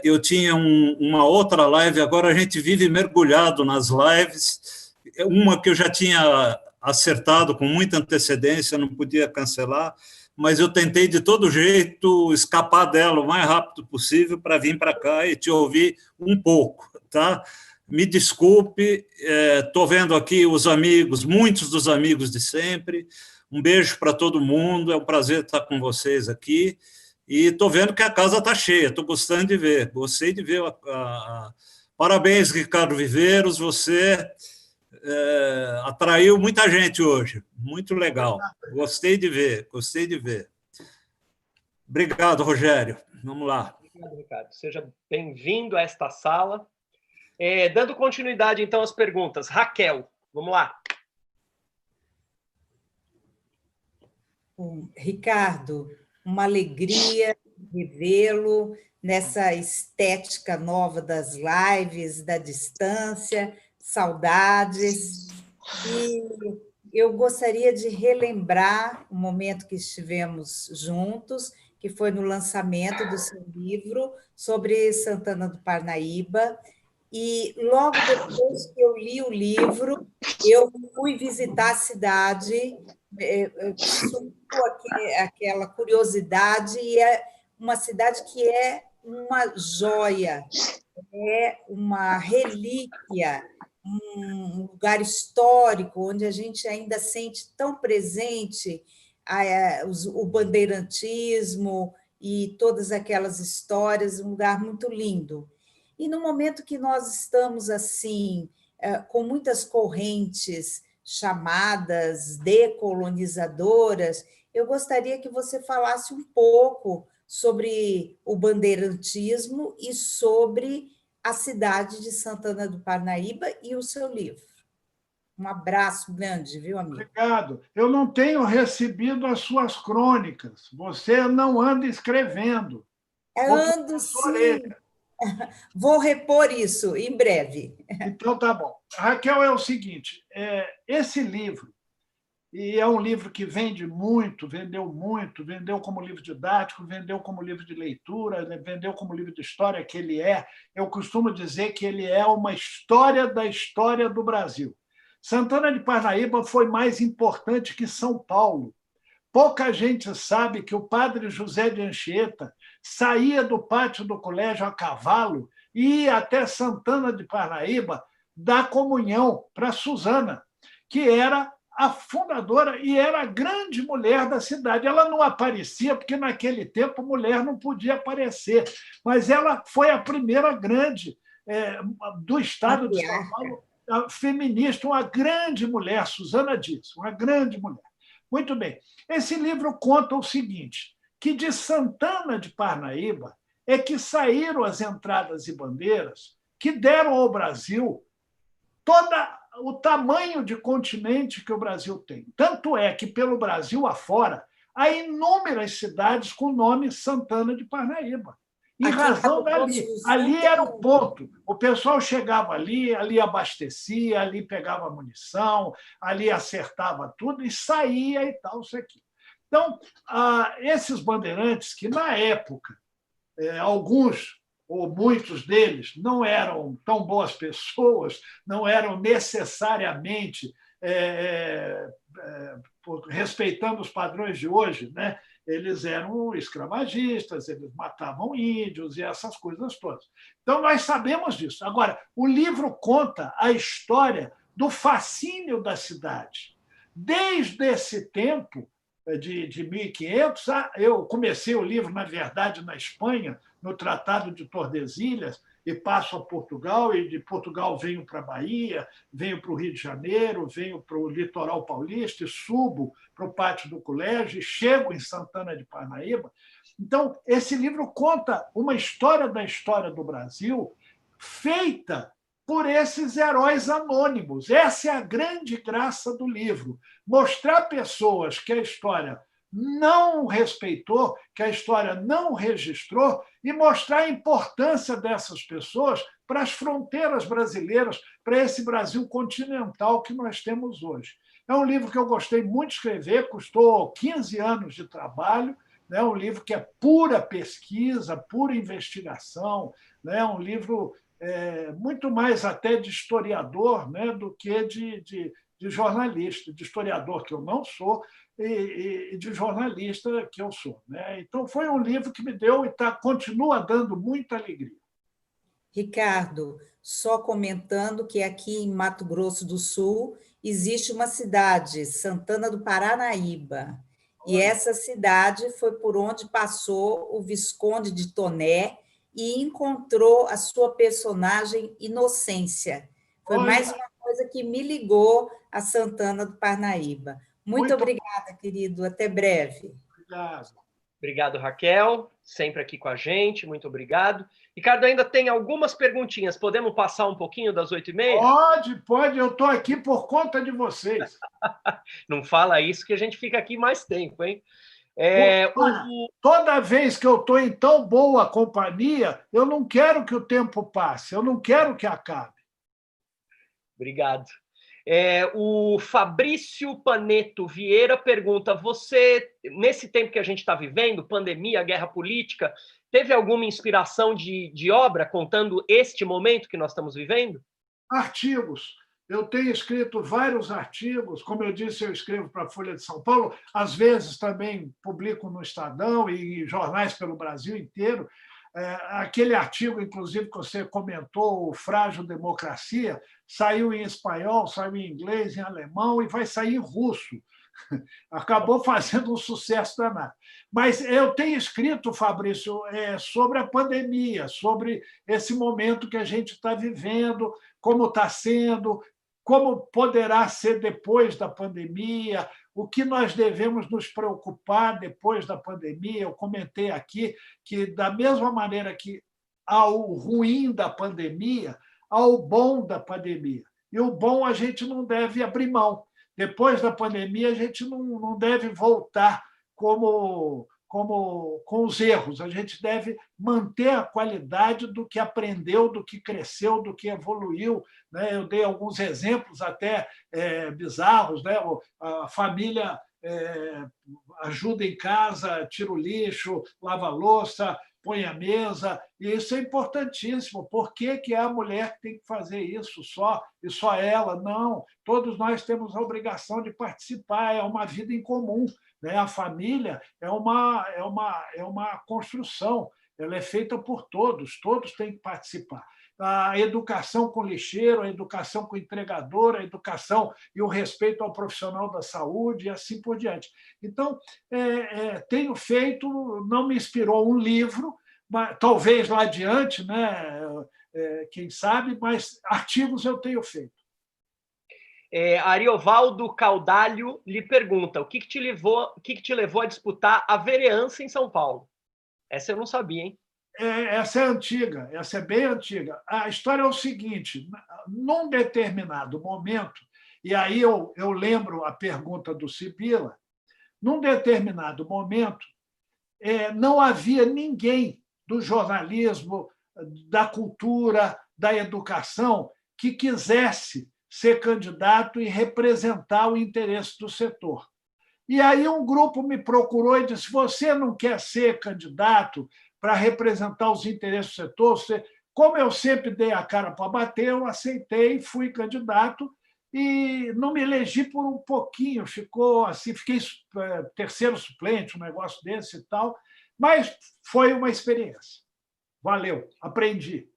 Eu tinha uma outra live, agora a gente vive mergulhado nas lives, uma que eu já tinha acertado com muita antecedência, não podia cancelar, mas eu tentei de todo jeito escapar dela o mais rápido possível para vir para cá e te ouvir um pouco, tá? Me desculpe, estou vendo aqui os amigos, muitos dos amigos de sempre, um beijo para todo mundo, é um prazer estar com vocês aqui, e estou vendo que a casa está cheia, estou gostando de ver, gostei de ver. Parabéns, Ricardo Viveiros, você atraiu muita gente hoje, muito legal, gostei de ver, gostei de ver. Obrigado, Rogério, vamos lá. Obrigado, Ricardo, seja bem-vindo a esta sala. Dando continuidade, então, às perguntas. Raquel, vamos lá. Ricardo, uma alegria revê-lo nessa estética nova das lives, da distância, saudades. E eu gostaria de relembrar o momento que estivemos juntos, que foi no lançamento do seu livro sobre Santana do Parnaíba. E logo depois que eu li o livro, eu fui visitar a cidade, surgiu aquela curiosidade, e é uma cidade que é uma joia, é uma relíquia, um lugar histórico, onde a gente ainda sente tão presente o bandeirantismo e todas aquelas histórias, um lugar muito lindo. E no momento que nós estamos assim, com muitas correntes chamadas decolonizadoras, eu gostaria que você falasse um pouco sobre o bandeirantismo e sobre a cidade de Santana do Parnaíba e o seu livro. Um abraço grande, viu, amigo? Obrigado. Eu não tenho recebido as suas crônicas. Você não anda escrevendo. Ando, sim. Vou repor isso em breve. Então, tá bom. Raquel, é o seguinte, esse livro, e é um livro que vende muito, vendeu como livro didático, vendeu como livro de leitura, vendeu como livro de história, que ele é. Eu costumo dizer que ele é uma história da história do Brasil. Santana de Parnaíba foi mais importante que São Paulo. Pouca gente sabe que o padre José de Anchieta saía do pátio do colégio a cavalo e ia até Santana de Parnaíba dar comunhão para Susana, que era a fundadora e era a grande mulher da cidade. Ela não aparecia, porque naquele tempo mulher não podia aparecer, mas ela foi a primeira grande do estado de São Paulo, feminista, uma grande mulher, Susana disse, uma grande mulher. Muito bem. Esse livro conta o seguinte, que de Santana de Parnaíba é que saíram as entradas e bandeiras que deram ao Brasil todo o tamanho de continente que o Brasil tem. Tanto é que, pelo Brasil afora, há inúmeras cidades com o nome Santana de Parnaíba. Em razão dali. Ali era o ponto. O pessoal chegava ali abastecia, ali pegava munição, ali acertava tudo e saía e tal, isso aqui. Então, esses bandeirantes, que na época, alguns ou muitos deles não eram tão boas pessoas, não eram necessariamente respeitando os padrões de hoje, né? Eles eram escravagistas, eles matavam índios e essas coisas todas. Então, nós sabemos disso. Agora, o livro conta a história do fascínio da cidade. Desde esse tempo, de 1500, eu comecei o livro, na verdade, na Espanha, no Tratado de Tordesilhas, e passo a Portugal, e de Portugal venho para a Bahia, venho para o Rio de Janeiro, venho para o litoral paulista e subo para o pátio do colégio e chego em Santana de Parnaíba. Então, esse livro conta uma história da história do Brasil feita por esses heróis anônimos. Essa é a grande graça do livro, mostrar pessoas que a história não respeitou, que a história não registrou, e mostrar a importância dessas pessoas para as fronteiras brasileiras, para esse Brasil continental que nós temos hoje. É um livro que eu gostei muito de escrever, custou 15 anos de trabalho, né? Um livro que é pura pesquisa, pura investigação, né? Um livro muito mais até de historiador, né? Do que de jornalista, de historiador que eu não sou e de jornalista que eu sou, né? Então, foi um livro que me deu e continua dando muita alegria. Ricardo, só comentando que aqui em Mato Grosso do Sul existe uma cidade, Santana do Paranaíba, e essa cidade foi por onde passou o Visconde de Toné e encontrou a sua personagem Inocência. Foi mais uma coisa que me ligou a Santana do Parnaíba. Muito obrigada, querido. Até breve. Obrigado. Obrigado, Raquel, sempre aqui com a gente, muito obrigado. Ricardo, ainda tem algumas perguntinhas, podemos passar um pouquinho das 8h30? Pode, eu estou aqui por conta de vocês. Não fala isso que a gente fica aqui mais tempo, hein? Toda vez que eu estou em tão boa companhia, eu não quero que o tempo passe, eu não quero que acabe. Obrigado. O Fabrício Paneto Vieira pergunta, você, nesse tempo que a gente está vivendo, pandemia, guerra política, teve alguma inspiração de obra contando este momento que nós estamos vivendo? Artigos. Eu tenho escrito vários artigos, como eu disse, eu escrevo para a Folha de São Paulo, às vezes também publico no Estadão e em jornais pelo Brasil inteiro. Aquele artigo, inclusive, que você comentou, o Frágil Democracia, saiu em espanhol, saiu em inglês, em alemão e vai sair em russo. Acabou fazendo um sucesso danado. Mas eu tenho escrito, Fabrício, sobre a pandemia, sobre esse momento que a gente está vivendo, como está sendo, como poderá ser depois da pandemia, o que nós devemos nos preocupar depois da pandemia. Eu comentei aqui que, da mesma maneira que há o ruim da pandemia, há o bom da pandemia. E o bom a gente não deve abrir mão. Depois da pandemia, a gente não deve voltar com os erros. A gente deve manter a qualidade do que aprendeu, do que cresceu, do que evoluiu. Eu dei alguns exemplos até bizarros. A família ajuda em casa, tira o lixo, lava a louça, põe a mesa, e isso é importantíssimo. Por que a mulher tem que fazer isso só, e só ela? Não, todos nós temos a obrigação de participar, é uma vida em comum. A família é uma construção, ela é feita por todos têm que participar. A educação com lixeiro, a educação com entregador, a educação e o respeito ao profissional da saúde, e assim por diante. Então, tenho feito, não me inspirou um livro, mas, talvez lá adiante, quem sabe, mas artigos eu tenho feito. Ariovaldo Caudalho lhe pergunta, o que te levou a disputar a vereança em São Paulo? Essa eu não sabia, hein? Essa é antiga, essa é bem antiga. A história é o seguinte, num determinado momento, e aí eu lembro a pergunta do Sibila, num determinado momento, não havia ninguém do jornalismo, da cultura, da educação, que quisesse ser candidato e representar o interesse do setor. E aí um grupo me procurou e disse, você não quer ser candidato para representar os interesses do setor? Como eu sempre dei a cara para bater, eu aceitei, fui candidato e não me elegi por um pouquinho, fiquei terceiro suplente, um negócio desse e tal, mas foi uma experiência. Valeu, aprendi.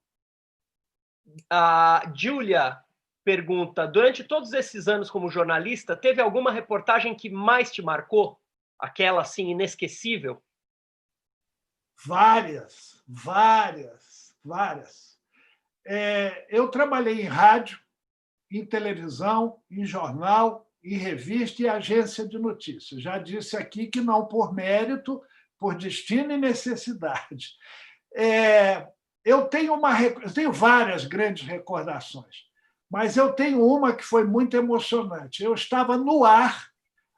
A Júlia pergunta, durante todos esses anos como jornalista, teve alguma reportagem que mais te marcou? Aquela, assim, inesquecível? Várias. Eu trabalhei em rádio, em televisão, em jornal, em revista e agência de notícias. Já disse aqui que não por mérito, por destino e necessidade. Eu tenho várias grandes recordações, mas eu tenho uma que foi muito emocionante. Eu estava no ar,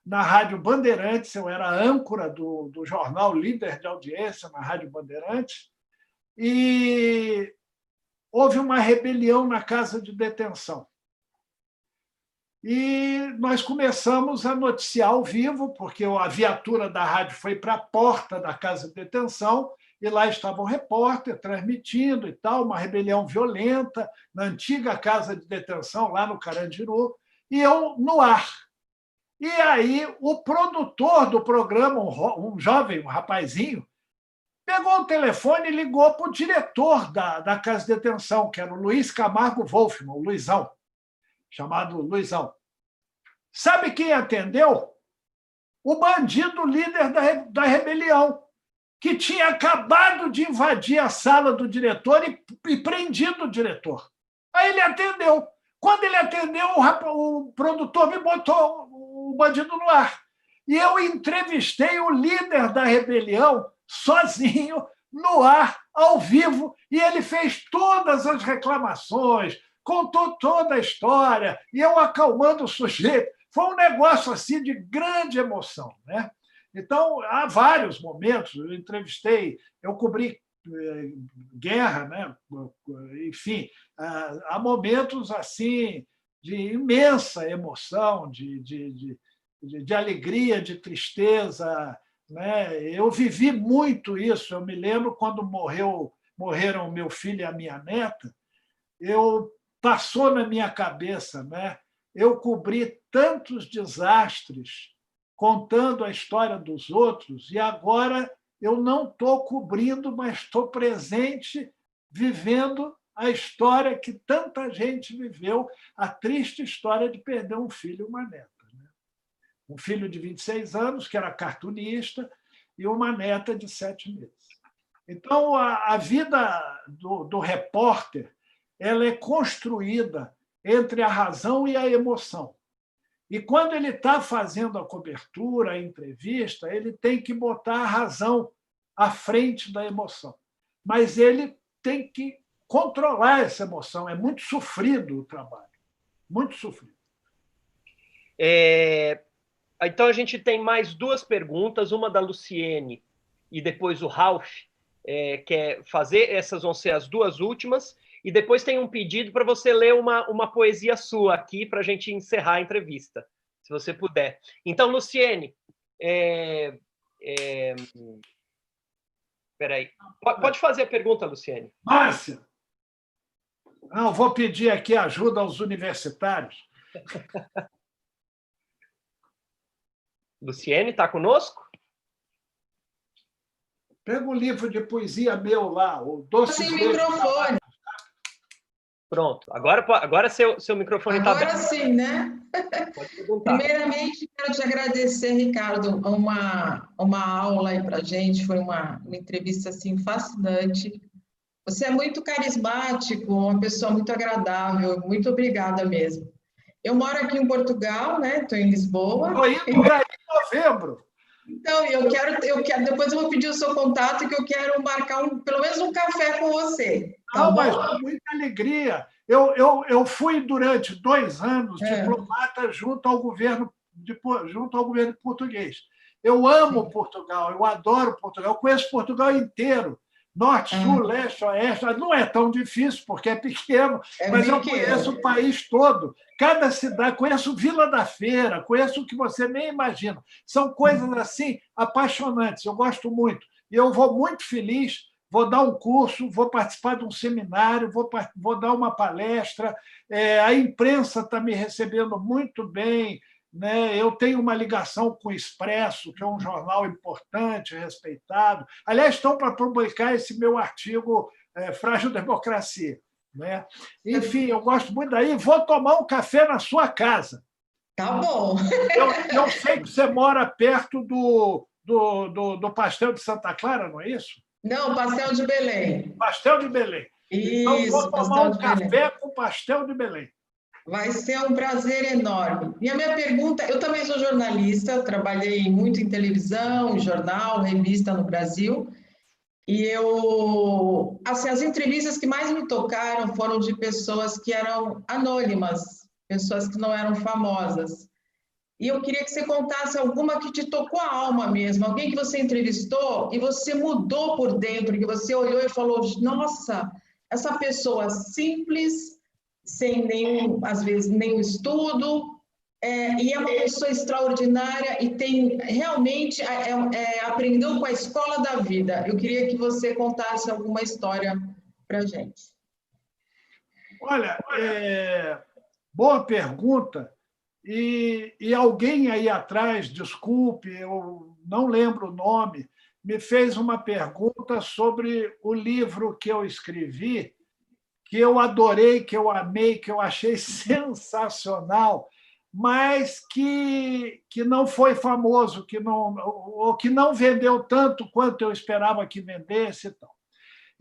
na Rádio Bandeirantes, eu era âncora do jornal líder de audiência na Rádio Bandeirantes, e houve uma rebelião na casa de detenção. e nós começamos a noticiar ao vivo, porque a viatura da rádio foi para a porta da casa de detenção, e lá estava um repórter transmitindo e tal, uma rebelião violenta na antiga casa de detenção, lá no Carandiru, e eu no ar. E aí o produtor do programa, um jovem, um rapazinho, pegou o telefone e ligou para o diretor da casa de detenção, que era o Luiz Camargo Wolfman, o Luizão, chamado Luizão. Sabe quem atendeu? O bandido líder da rebelião, que tinha acabado de invadir a sala do diretor e prendido o diretor. Aí ele atendeu. Quando ele atendeu, o produtor me botou o bandido no ar. E eu entrevistei o líder da rebelião sozinho, no ar, ao vivo, e ele fez todas as reclamações, contou toda a história, e eu acalmando o sujeito. Foi um negócio assim de grande emoção, né? Então, há vários momentos, eu cobri guerra, né? Enfim, há momentos assim de imensa emoção, de alegria, de tristeza, né? Eu vivi muito isso. Eu me lembro quando morreram meu filho e a minha neta, passou na minha cabeça, né? Eu cobri tantos desastres contando a história dos outros, e agora eu não estou cobrindo, mas estou presente, vivendo a história que tanta gente viveu, a triste história de perder um filho e uma neta. Né? Um filho de 26 anos, que era cartunista, e uma neta de 7 meses. Então, a vida do repórter ela é construída entre a razão e a emoção. E quando ele está fazendo a cobertura, a entrevista, ele tem que botar a razão à frente da emoção. Mas ele tem que controlar essa emoção. É muito sofrido o trabalho. Muito sofrido. Então, a gente tem mais 2 perguntas, uma da Luciene e depois o Ralph quer fazer. Essas vão ser as 2 últimas. E depois tem um pedido para você ler uma poesia sua aqui para a gente encerrar a entrevista, se você puder. Então, Luciene, peraí. Pode fazer a pergunta, Luciene. Márcia, não, vou pedir aqui ajuda aos universitários. Luciene, está conosco? Pega um livro de poesia meu lá, o Doce. Sem microfone. Pronto, agora seu microfone está aberto. Agora sim, né? Pode perguntar. Primeiramente, quero te agradecer, Ricardo, uma aula aí para a gente, foi uma entrevista assim, fascinante. Você é muito carismático, uma pessoa muito agradável, muito obrigada mesmo. Eu moro aqui em Portugal, né? Estou em Lisboa. Estou indo para em novembro. Então, eu quero, depois eu vou pedir o seu contato, que eu quero marcar pelo menos um café com você. Tá bom? Mas com muita alegria. Eu fui durante 2 anos diplomata junto ao governo português. Eu amo Portugal, eu adoro Portugal, eu conheço Portugal inteiro. Norte, sul, leste, oeste. Não é tão difícil, porque é pequeno, mas eu conheço o país todo. Cada cidade, conheço Vila da Feira, conheço o que você nem imagina. São coisas assim apaixonantes, eu gosto muito. E eu vou muito feliz, vou dar um curso, vou participar de um seminário, vou dar uma palestra. A imprensa está me recebendo muito bem. Né? Eu tenho uma ligação com o Expresso, que é um jornal importante, respeitado. Aliás, estão para publicar esse meu artigo, Frágil Democracia. Né? Enfim, eu gosto muito daí. Vou tomar um café na sua casa. Tá bom. Eu sei que você mora perto do Pastel de Santa Clara, não é isso? Não, Pastel de Belém. Pastel de Belém. Isso, então, vou tomar um café com Pastel de Belém. Vai ser um prazer enorme. E a minha pergunta, eu também sou jornalista, trabalhei muito em televisão, jornal, revista no Brasil, e as entrevistas que mais me tocaram foram de pessoas que eram anônimas, pessoas que não eram famosas. E eu queria que você contasse alguma que te tocou a alma mesmo, alguém que você entrevistou e você mudou por dentro, que você olhou e falou, nossa, essa pessoa simples, sem nenhum, às vezes, nenhum estudo, e é uma pessoa extraordinária e tem realmente aprendeu com a escola da vida. Eu queria que você contasse alguma história para a gente. Olha, boa pergunta. E alguém aí atrás, desculpe, eu não lembro o nome, me fez uma pergunta sobre o livro que eu escrevi, que eu adorei, que eu amei, que eu achei sensacional, mas que não foi famoso, ou que não vendeu tanto quanto eu esperava que vendesse e tal.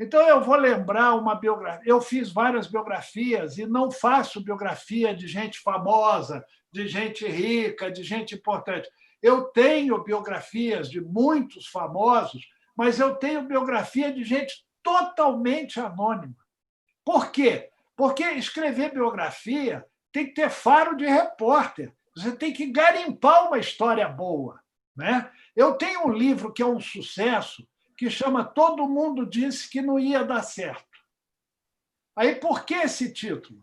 Então, eu vou lembrar uma biografia. Eu fiz várias biografias e não faço biografia de gente famosa, de gente rica, de gente importante. Eu tenho biografias de muitos famosos, mas eu tenho biografia de gente totalmente anônima. Por quê? Porque escrever biografia tem que ter faro de repórter. Você tem que garimpar uma história boa, né? Eu tenho um livro que é um sucesso, que chama Todo Mundo Disse que Não Ia Dar Certo. Aí, por que esse título?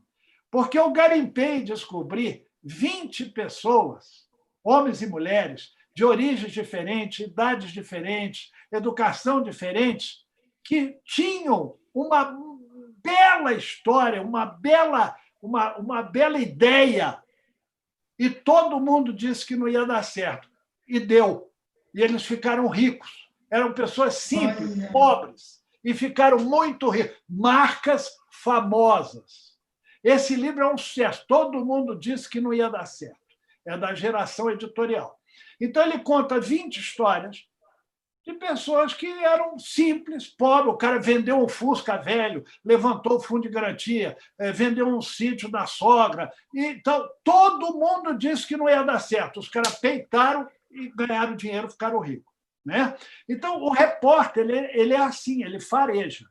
Porque eu garimpei e descobri 20 pessoas, homens e mulheres, de origens diferentes, idades diferentes, educação diferente, que tinham uma bela história, uma bela ideia, e todo mundo disse que não ia dar certo. E deu. E eles ficaram ricos. Eram pessoas simples, pobres, e ficaram muito ricos. Marcas famosas. Esse livro é um sucesso. Todo mundo disse que não ia dar certo. É da Geração Editorial. Então, ele conta 20 histórias de pessoas que eram simples, pobres. O cara vendeu um Fusca velho, levantou o fundo de garantia, vendeu um sítio da sogra. Então, todo mundo disse que não ia dar certo. Os caras peitaram e ganharam dinheiro, ficaram ricos. Né? Então, o repórter ele é assim, ele fareja.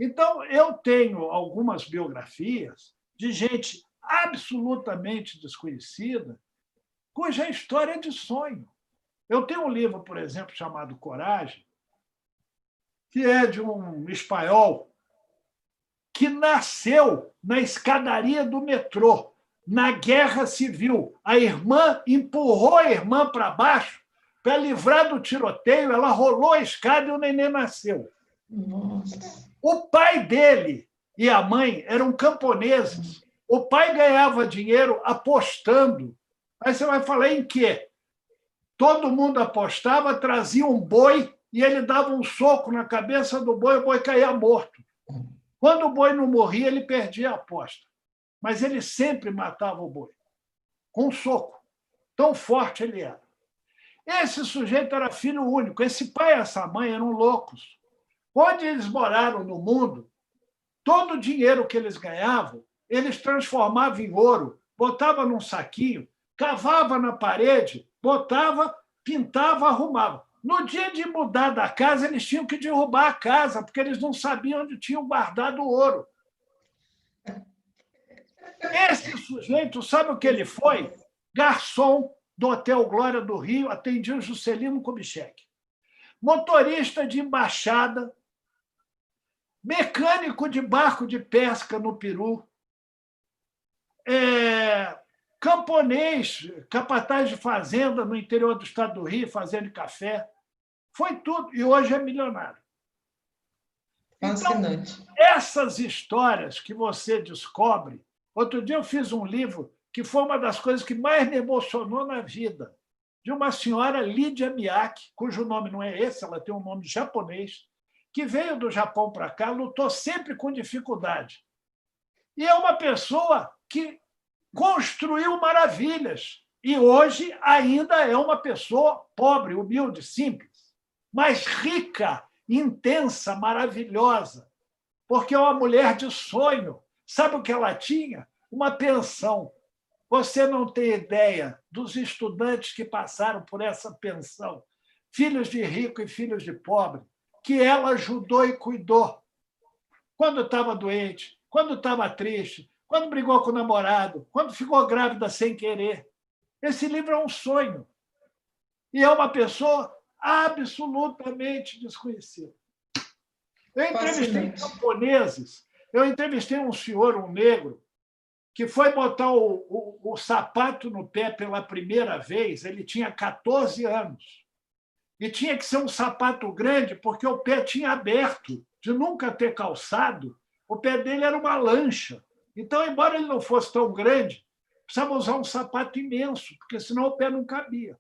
Então, eu tenho algumas biografias de gente absolutamente desconhecida, cuja história é de sonho. Eu tenho um livro, por exemplo, chamado Coragem, que é de um espanhol que nasceu na escadaria do metrô, na Guerra Civil. A irmã empurrou a irmã para baixo para livrar do tiroteio, ela rolou a escada e o neném nasceu. Nossa. O pai dele e a mãe eram camponeses. O pai ganhava dinheiro apostando. Aí você vai falar em quê? Todo mundo apostava, trazia um boi e ele dava um soco na cabeça do boi, o boi caía morto. Quando o boi não morria, ele perdia a aposta. Mas ele sempre matava o boi, com um soco. Tão forte ele era. Esse sujeito era filho único. Esse pai e essa mãe eram loucos. Onde eles moraram no mundo, todo o dinheiro que eles ganhavam, eles transformavam em ouro, botavam num saquinho, cavava na parede, botava, pintava, arrumava. No dia de mudar da casa, eles tinham que derrubar a casa, porque eles não sabiam onde tinham guardado o ouro. Esse sujeito, sabe o que ele foi? Garçom do Hotel Glória do Rio, atendia o Juscelino Kubitschek. Motorista de embaixada, mecânico de barco de pesca no Peru, camponês, capataz de fazenda no interior do estado do Rio, fazendo café. Foi tudo. E hoje é milionário. Fascinante. Então, essas histórias que você descobre... Outro dia eu fiz um livro que foi uma das coisas que mais me emocionou na vida, de uma senhora, Lídia Miyake, cujo nome não é esse, ela tem um nome japonês, que veio do Japão para cá, lutou sempre com dificuldade. E é uma pessoa que construiu maravilhas. E hoje ainda é uma pessoa pobre, humilde, simples, mas rica, intensa, maravilhosa, porque é uma mulher de sonho. Sabe o que ela tinha? Uma pensão. Você não tem ideia dos estudantes que passaram por essa pensão, filhos de rico e filhos de pobre, que ela ajudou e cuidou. Quando estava doente, quando estava triste, quando brigou com o namorado, quando ficou grávida sem querer. Esse livro é um sonho. E é uma pessoa absolutamente desconhecida. Eu entrevistei camponeses, eu entrevistei um senhor, um negro, que foi botar o sapato no pé pela primeira vez, ele tinha 14 anos. E tinha que ser um sapato grande, porque o pé tinha aberto, de nunca ter calçado, o pé dele era uma lancha. Então, embora ele não fosse tão grande, precisava usar um sapato imenso, porque senão o pé não cabia.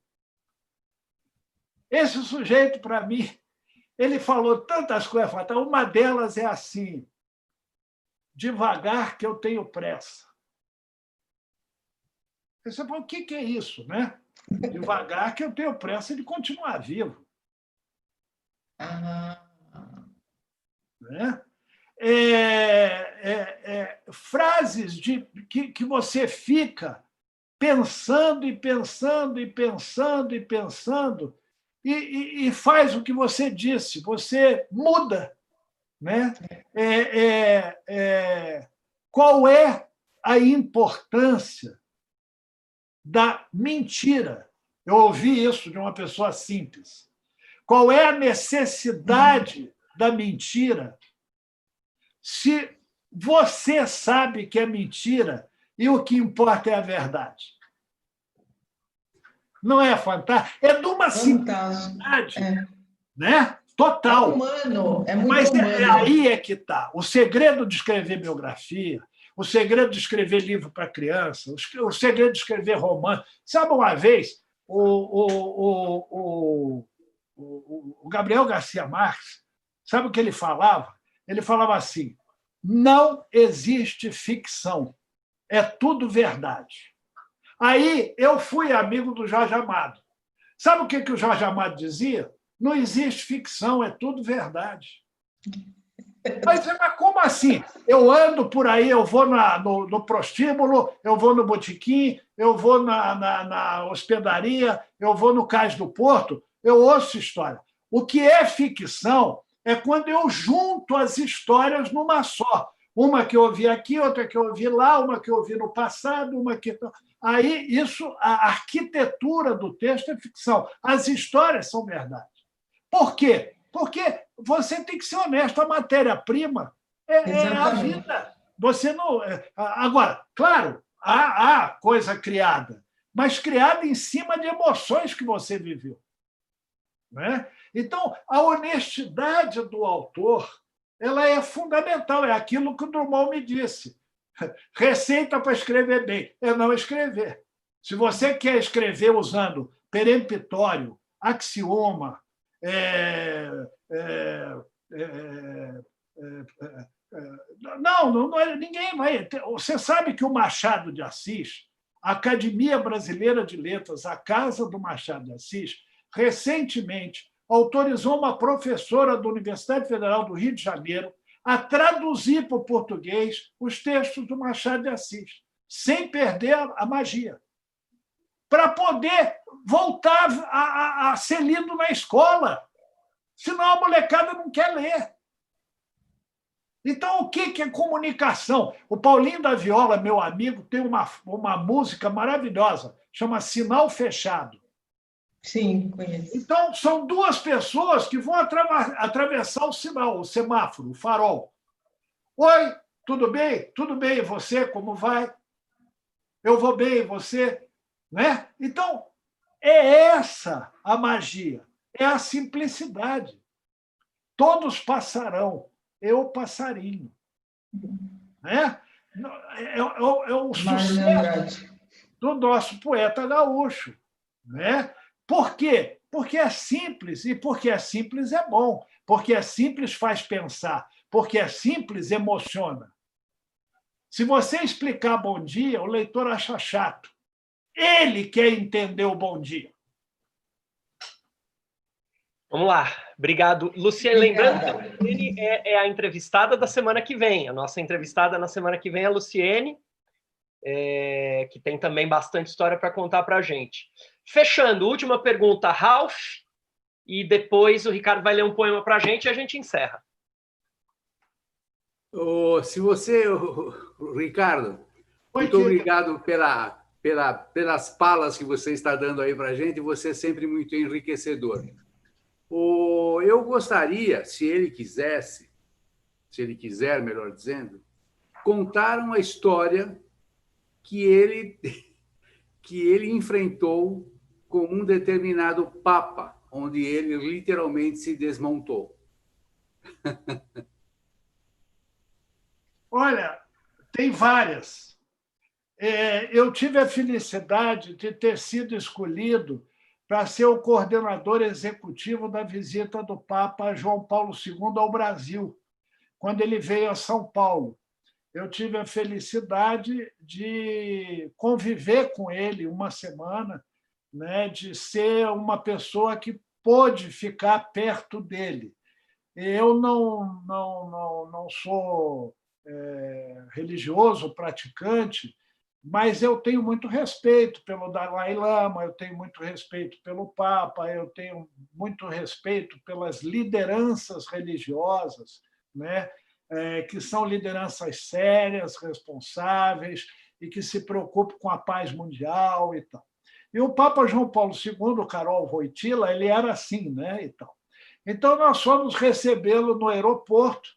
Esse sujeito, para mim, ele falou tantas coisas, uma delas é assim: devagar que eu tenho pressa. Você falou, o que é isso, né? Devagar que eu tenho pressa de continuar vivo. Né? Frases que você fica pensando e pensando e pensando e pensando e faz o que você disse, você muda. Né? Qual é a importância da mentira? Eu ouvi isso de uma pessoa simples. Qual é a necessidade da mentira se você sabe que é mentira e o que importa é a verdade? Não é fantástico? É de uma simplicidade, né? Total. É humano, é muito Mas humano. aí é que está. O segredo de escrever biografia, o segredo de escrever livro para criança, o segredo de escrever romance. Sabe, uma vez, o Gabriel Garcia Marques, sabe o que ele falava? Ele falava assim: não existe ficção, é tudo verdade. Aí eu fui amigo do Jorge Amado. Sabe o que o Jorge Amado dizia? Não existe ficção, é tudo verdade. Mas como assim? Eu ando por aí, eu vou no prostíbulo, eu vou no botequim, eu vou na hospedaria, eu vou no cais do porto, eu ouço história. O que é ficção é quando eu junto as histórias numa só. Uma que eu ouvi aqui, outra que eu ouvi lá, uma que eu ouvi no passado, uma que... Aí, a arquitetura do texto é ficção. As histórias são verdade. Por quê? Porque você tem que ser honesto. A matéria-prima é a vida. Você não... Agora, claro, há coisa criada, mas criada em cima de emoções que você viveu. Né? Então, a honestidade do autor, ela é fundamental. É aquilo que o Drummond me disse. Receita para escrever bem é não escrever. Se você quer escrever usando peremptório, axioma, não é, ninguém vai. Você sabe que o Machado de Assis, a Academia Brasileira de Letras, a Casa do Machado de Assis, recentemente autorizou uma professora da Universidade Federal do Rio de Janeiro a traduzir para o português os textos do Machado de Assis, sem perder a magia, para poder voltar a ser lido na escola. Senão a molecada não quer ler. Então, o que é comunicação? O Paulinho da Viola, meu amigo, tem uma música maravilhosa, chama Sinal Fechado. Sim, conheço. Então, são duas pessoas que vão atravessar o sinal, o semáforo, o farol. Oi, tudo bem? Tudo bem, e você? Como vai? Eu vou bem, e você? Né? Então, é essa a magia, é a simplicidade. Todos passarão, eu passarinho. Né? É o sucesso do nosso poeta gaúcho. Né? Por quê? Porque é simples, e porque é simples é bom, porque é simples faz pensar, porque é simples emociona. Se você explicar bom dia, o leitor acha chato. Ele quer entender o bom dia. Vamos lá. Obrigado, Luciene. Lembrando que a Luciene é a entrevistada da semana que vem. A nossa entrevistada na semana que vem é a Luciene, que tem também bastante história para contar para a gente. Fechando, última pergunta, Ralph, e depois o Ricardo vai ler um poema para a gente e a gente encerra. Se você, Ricardo, muito obrigado pelas palas que você está dando aí para a gente, você é sempre muito enriquecedor. Eu gostaria, se ele quiser, melhor dizendo, contar uma história que ele enfrentou com um determinado papa, onde ele literalmente se desmontou? Olha, tem várias. Eu tive a felicidade de ter sido escolhido para ser o coordenador executivo da visita do Papa João Paulo II ao Brasil, quando ele veio a São Paulo. Eu tive a felicidade de conviver com ele uma semana, né, de ser uma pessoa que pôde ficar perto dele. Eu não sou religioso, praticante, mas eu tenho muito respeito pelo Dalai Lama, eu tenho muito respeito pelo Papa, eu tenho muito respeito pelas lideranças religiosas, né? Que são lideranças sérias, responsáveis e que se preocupam com a paz mundial e tal. E o Papa João Paulo II, Karol Wojtyła, ele era assim, né? E tal. Então, nós fomos recebê-lo no aeroporto,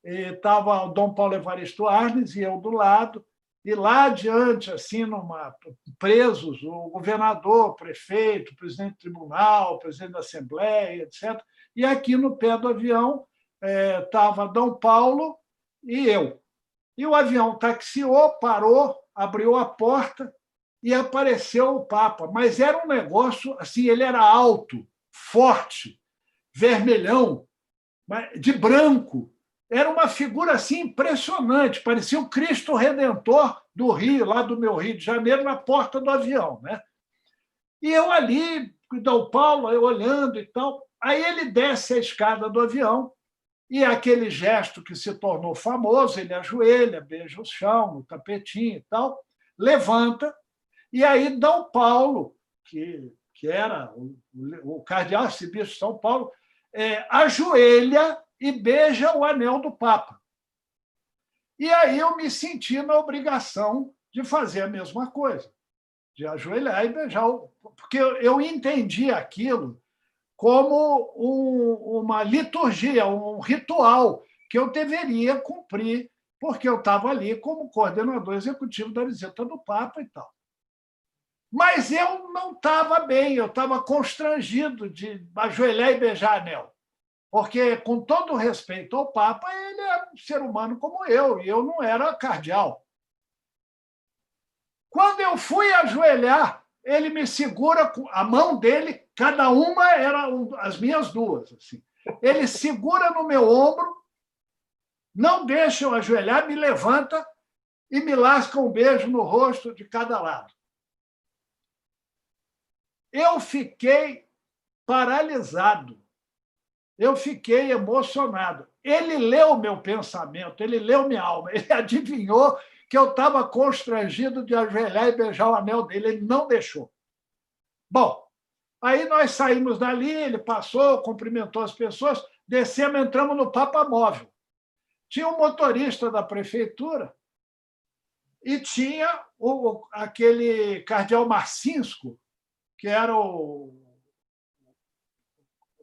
estava o Dom Paulo Evaristo Arnes e eu do lado, e lá adiante, assim, presos, o governador, o prefeito, o presidente do tribunal, o presidente da Assembleia, etc. E aqui no pé do avião estava Dom Paulo e eu. E o avião taxiou, parou, abriu a porta e apareceu o Papa. Mas era um negócio, assim, ele era alto, forte, vermelhão, de branco. Era uma figura assim impressionante, parecia o Cristo Redentor do Rio, lá do meu Rio de Janeiro, na porta do avião, né? E eu ali, Dom Paulo, eu olhando e tal. Aí ele desce a escada do avião e aquele gesto que se tornou famoso, ele ajoelha, beija o chão, no tapetinho e tal, levanta, e aí Dom Paulo, que era o cardeal arcebispo de São Paulo, ajoelha e beija o anel do Papa. E aí eu me senti na obrigação de fazer a mesma coisa, de ajoelhar e beijar porque eu entendi aquilo como uma liturgia, um ritual que eu deveria cumprir, porque eu estava ali como coordenador executivo da visita do Papa e tal. Mas eu não estava bem, eu estava constrangido de ajoelhar e beijar anel. Porque, com todo o respeito ao Papa, ele é um ser humano como eu, e eu não era cardeal. Quando eu fui ajoelhar, ele me segura com a mão dele, cada uma era as minhas duas. Assim. Ele segura no meu ombro, não deixa eu ajoelhar, me levanta e me lasca um beijo no rosto de cada lado. Eu fiquei paralisado. Eu fiquei emocionado. Ele leu meu pensamento, ele leu minha alma, ele adivinhou que eu estava constrangido de ajoelhar e beijar o anel dele, ele não deixou. Bom, aí nós saímos dali, ele passou, cumprimentou as pessoas, descemos, entramos no Papa Móvel. Tinha um motorista da prefeitura e tinha aquele cardeal Marcinsko, que era o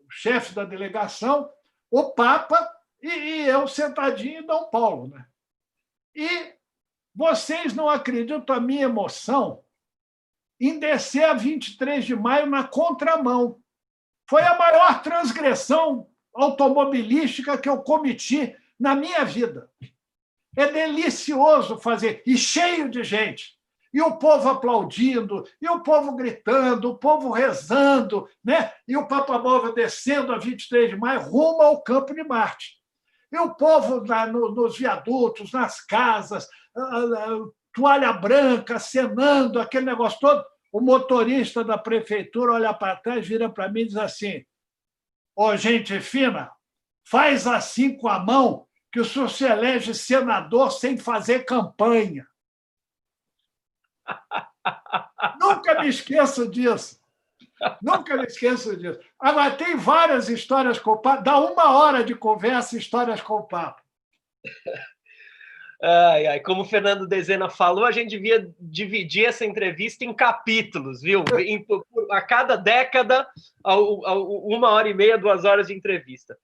chefe da delegação, o Papa e eu sentadinho em Dom Paulo. Né? E vocês não acreditam a minha emoção em descer a 23 de maio na contramão. Foi a maior transgressão automobilística que eu cometi na minha vida. É delicioso fazer, e cheio de gente. E o povo aplaudindo, e o povo gritando, o povo rezando, né? E o Papa Móvel descendo a 23 de maio rumo ao Campo de Marte. E o povo nos viadutos, nas casas, toalha branca, acenando, aquele negócio todo. O motorista da prefeitura olha para trás, vira para mim e diz assim: "Ô, gente fina, faz assim com a mão que o senhor se elege senador sem fazer campanha." Nunca me esqueço disso. Nunca me esqueço disso. Agora, tem várias histórias com o Papa. Dá 1 hora de conversa, histórias com o Papa. Como o Fernando Dezena falou, a gente devia dividir essa entrevista em capítulos, viu? A cada década, 1 hora e meia, 2 horas de entrevista.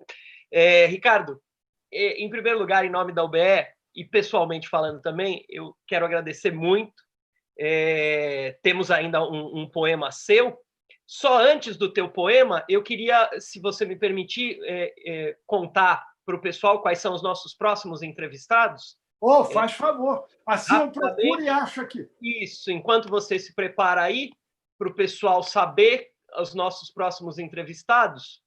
Ricardo, em primeiro lugar, em nome da UBE, e pessoalmente falando também, eu quero agradecer muito. Temos ainda um poema seu. Só antes do teu poema, eu queria, se você me permitir, contar para o pessoal quais são os nossos próximos entrevistados. Faz favor. Assim eu procuro e acho aqui. Isso, enquanto você se prepara aí, para o pessoal saber os nossos próximos entrevistados.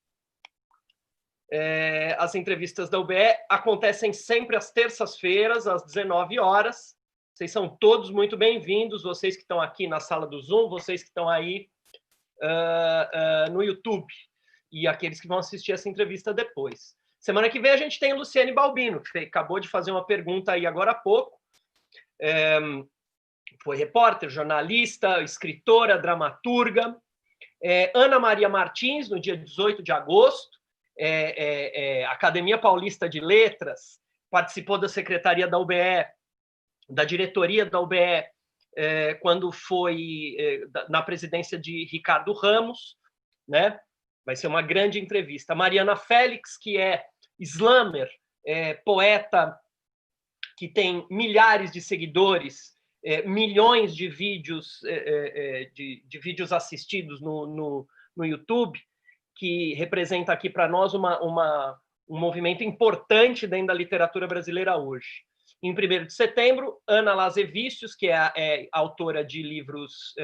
As entrevistas da UBE acontecem sempre às terças-feiras, às 19 horas. Vocês são todos muito bem-vindos, vocês que estão aqui na sala do Zoom, vocês que estão aí no YouTube e aqueles que vão assistir essa entrevista depois. Semana que vem a gente tem Luciane Balbino, que acabou de fazer uma pergunta aí agora há pouco. Foi repórter, jornalista, escritora, dramaturga. Ana Maria Martins, no dia 18 de agosto, Academia Paulista de Letras, participou da secretaria da UBE, da diretoria da UBE, quando foi na presidência de Ricardo Ramos, né? Vai ser uma grande entrevista. Mariana Félix, que é slammer, poeta, que tem milhares de seguidores, milhões de vídeos, de vídeos assistidos no YouTube, que representa aqui para nós um movimento importante dentro da literatura brasileira hoje. Em 1º de setembro, Ana Lazevicius, que é autora de livros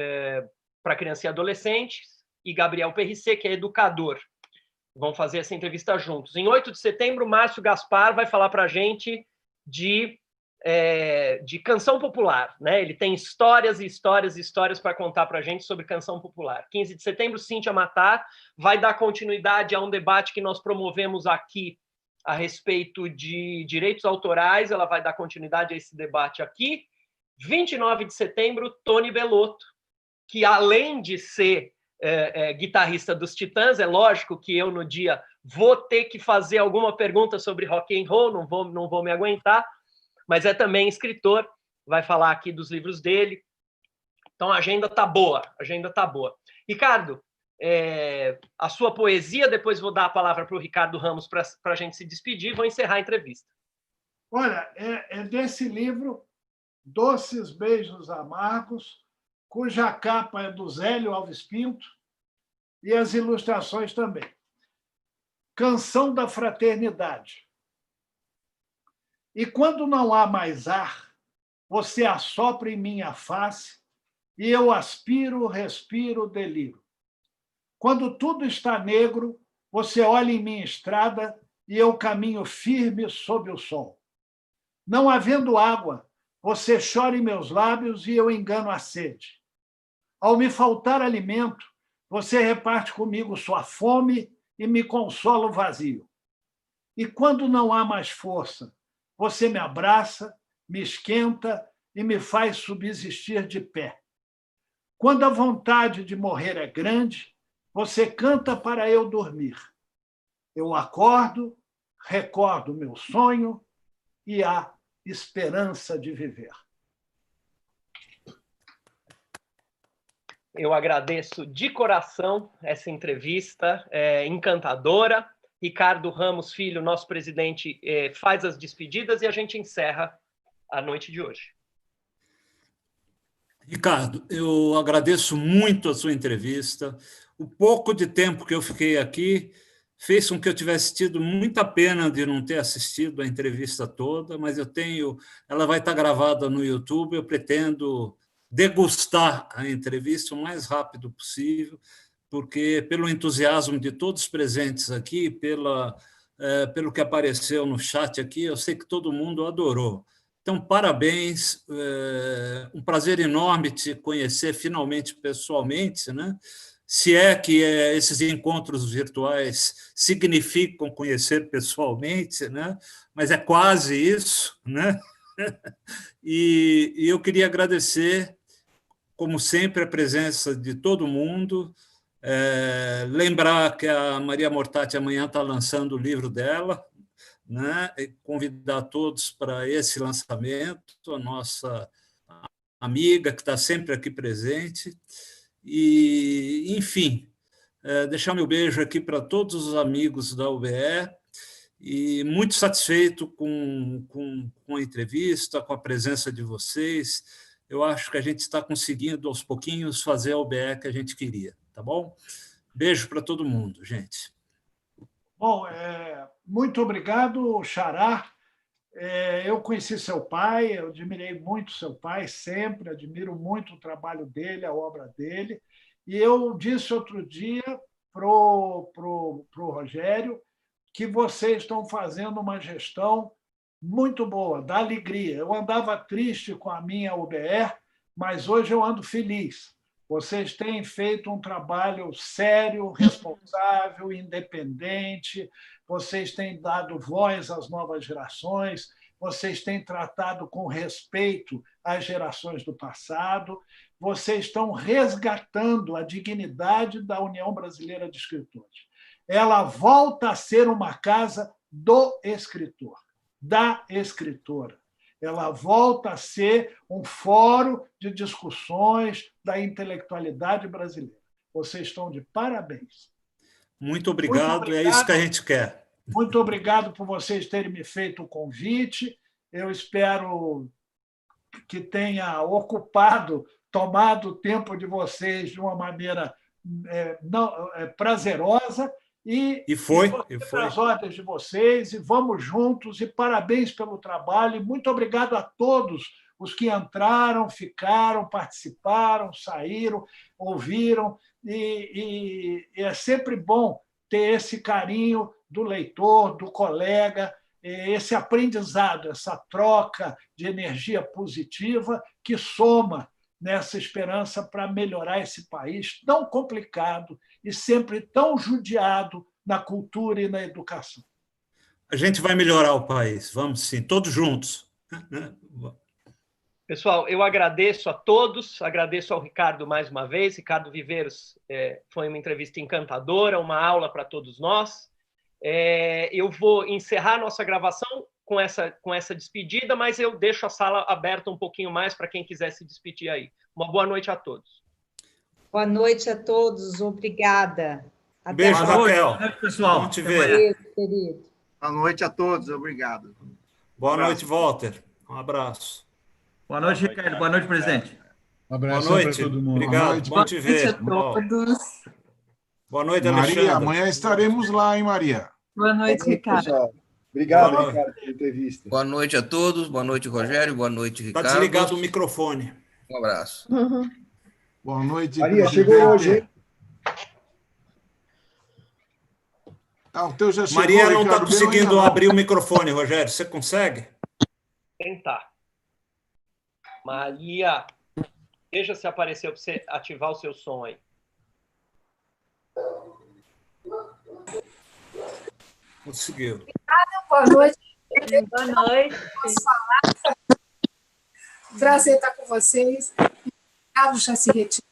para crianças e adolescentes, e Gabriel Perricet, que é educador. Vão fazer essa entrevista juntos. Em 8 de setembro, Márcio Gaspar vai falar para a gente de canção popular, né? Ele tem histórias e histórias e histórias para contar para a gente sobre canção popular. 15 de setembro, Cíntia Matar vai dar continuidade a um debate que nós promovemos aqui a respeito de direitos autorais. Ela vai dar continuidade a esse debate aqui. 29 de setembro, Tony Bellotto, que além de ser guitarrista dos Titãs, é lógico que eu no dia vou ter que fazer alguma pergunta sobre rock and roll, não vou me aguentar, mas é também escritor, vai falar aqui dos livros dele. Então a agenda tá boa, Ricardo, a sua poesia, depois vou dar a palavra para o Ricardo Ramos para a gente se despedir e vou encerrar a entrevista. Olha, é desse livro, Doces Beijos Amargos, cuja capa é do Zélio Alves Pinto, e as ilustrações também. Canção da Fraternidade. E quando não há mais ar, você assopra em minha face, e eu aspiro, respiro, deliro. Quando tudo está negro, você olha em minha estrada, e eu caminho firme sob o sol. Não havendo água, você chora em meus lábios, e eu engano a sede. Ao me faltar alimento, você reparte comigo sua fome e me consola o vazio. E quando não há mais força, você me abraça, me esquenta e me faz subsistir de pé. Quando a vontade de morrer é grande, você canta para eu dormir. Eu acordo, recordo meu sonho e há esperança de viver. Eu agradeço de coração essa entrevista encantadora. Ricardo Ramos Filho, nosso presidente, faz as despedidas e a gente encerra a noite de hoje. Ricardo, eu agradeço muito a sua entrevista. O pouco de tempo que eu fiquei aqui fez com que eu tivesse tido muita pena de não ter assistido a entrevista toda, mas ela vai estar gravada no YouTube, eu pretendo degustar a entrevista o mais rápido possível, porque pelo entusiasmo de todos presentes aqui, pelo que apareceu no chat aqui, eu sei que todo mundo adorou. Então, parabéns, um prazer enorme te conhecer finalmente pessoalmente, né? Se é que esses encontros virtuais significam conhecer pessoalmente, né? Mas é quase isso, né? E eu queria agradecer, como sempre, a presença de todo mundo, lembrar que a Maria Mortati amanhã está lançando o livro dela, né? E convidar todos para esse lançamento, a nossa amiga que está sempre aqui presente. E, enfim, deixar meu beijo aqui para todos os amigos da UBE e muito satisfeito com a entrevista, com a presença de vocês. Eu acho que a gente está conseguindo, aos pouquinhos, fazer a OBE que a gente queria, tá bom? Beijo para todo mundo, gente. Bom, muito obrigado, Xará. Eu conheci seu pai, eu admirei muito seu pai, sempre admiro muito o trabalho dele, a obra dele. E eu disse outro dia para o Rogério que vocês estão fazendo uma gestão muito boa, dá alegria. Eu andava triste com a minha UBE, mas hoje eu ando feliz. Vocês têm feito um trabalho sério, responsável, independente, vocês têm dado voz às novas gerações, vocês têm tratado com respeito às gerações do passado, vocês estão resgatando a dignidade da União Brasileira de Escritores. Ela volta a ser uma casa do escritor, da escritora. Ela volta a ser um fórum de discussões da intelectualidade brasileira. Vocês estão de parabéns. Muito obrigado, é isso que a gente quer. Muito obrigado por vocês terem me feito o convite. Eu espero que tenha tomado o tempo de vocês de uma maneira prazerosa. E foi. As ordens de vocês, e vamos juntos, e parabéns pelo trabalho, e muito obrigado a todos os que entraram, ficaram, participaram, saíram, ouviram, e é sempre bom ter esse carinho do leitor, do colega, esse aprendizado, essa troca de energia positiva que soma nessa esperança para melhorar esse país tão complicado e sempre tão judiado na cultura e na educação. A gente vai melhorar o país, vamos sim, todos juntos. Pessoal, eu agradeço a todos, agradeço ao Ricardo mais uma vez. Ricardo Viveiros, foi uma entrevista encantadora, uma aula para todos nós. Eu vou encerrar nossa gravação com essa despedida, mas eu deixo a sala aberta um pouquinho mais para quem quiser se despedir aí. Uma boa noite a todos. Boa noite a todos, obrigada. Até beijo, Raquel. Boa noite, pessoal. Vamos te ver. Querido. Boa noite a todos, obrigado. Boa noite, Walter. Um abraço. Boa noite, Ricardo. Boa noite, presidente. Um abraço para todo mundo. Obrigado, bom te ver. Boa noite a todos. Boa noite, Maria, Alexandre. Amanhã estaremos lá, hein, Maria? Boa noite, Ricardo. Pessoal. Obrigado, Ricardo, pela entrevista. Boa noite a todos, boa noite, Rogério, boa noite, Ricardo. Está desligado o microfone. Um abraço. Boa noite, Maria, presidente. chegou hoje, hein? O teu já chegou, Maria não está Ricardo, conseguindo abrir o microfone, Rogério. Você consegue? Tentar. Maria, veja se apareceu para você ativar o seu som aí. Conseguiu. Boa noite. Boa noite. Posso falar? Prazer estar com vocês. O Ricardo já se retirou.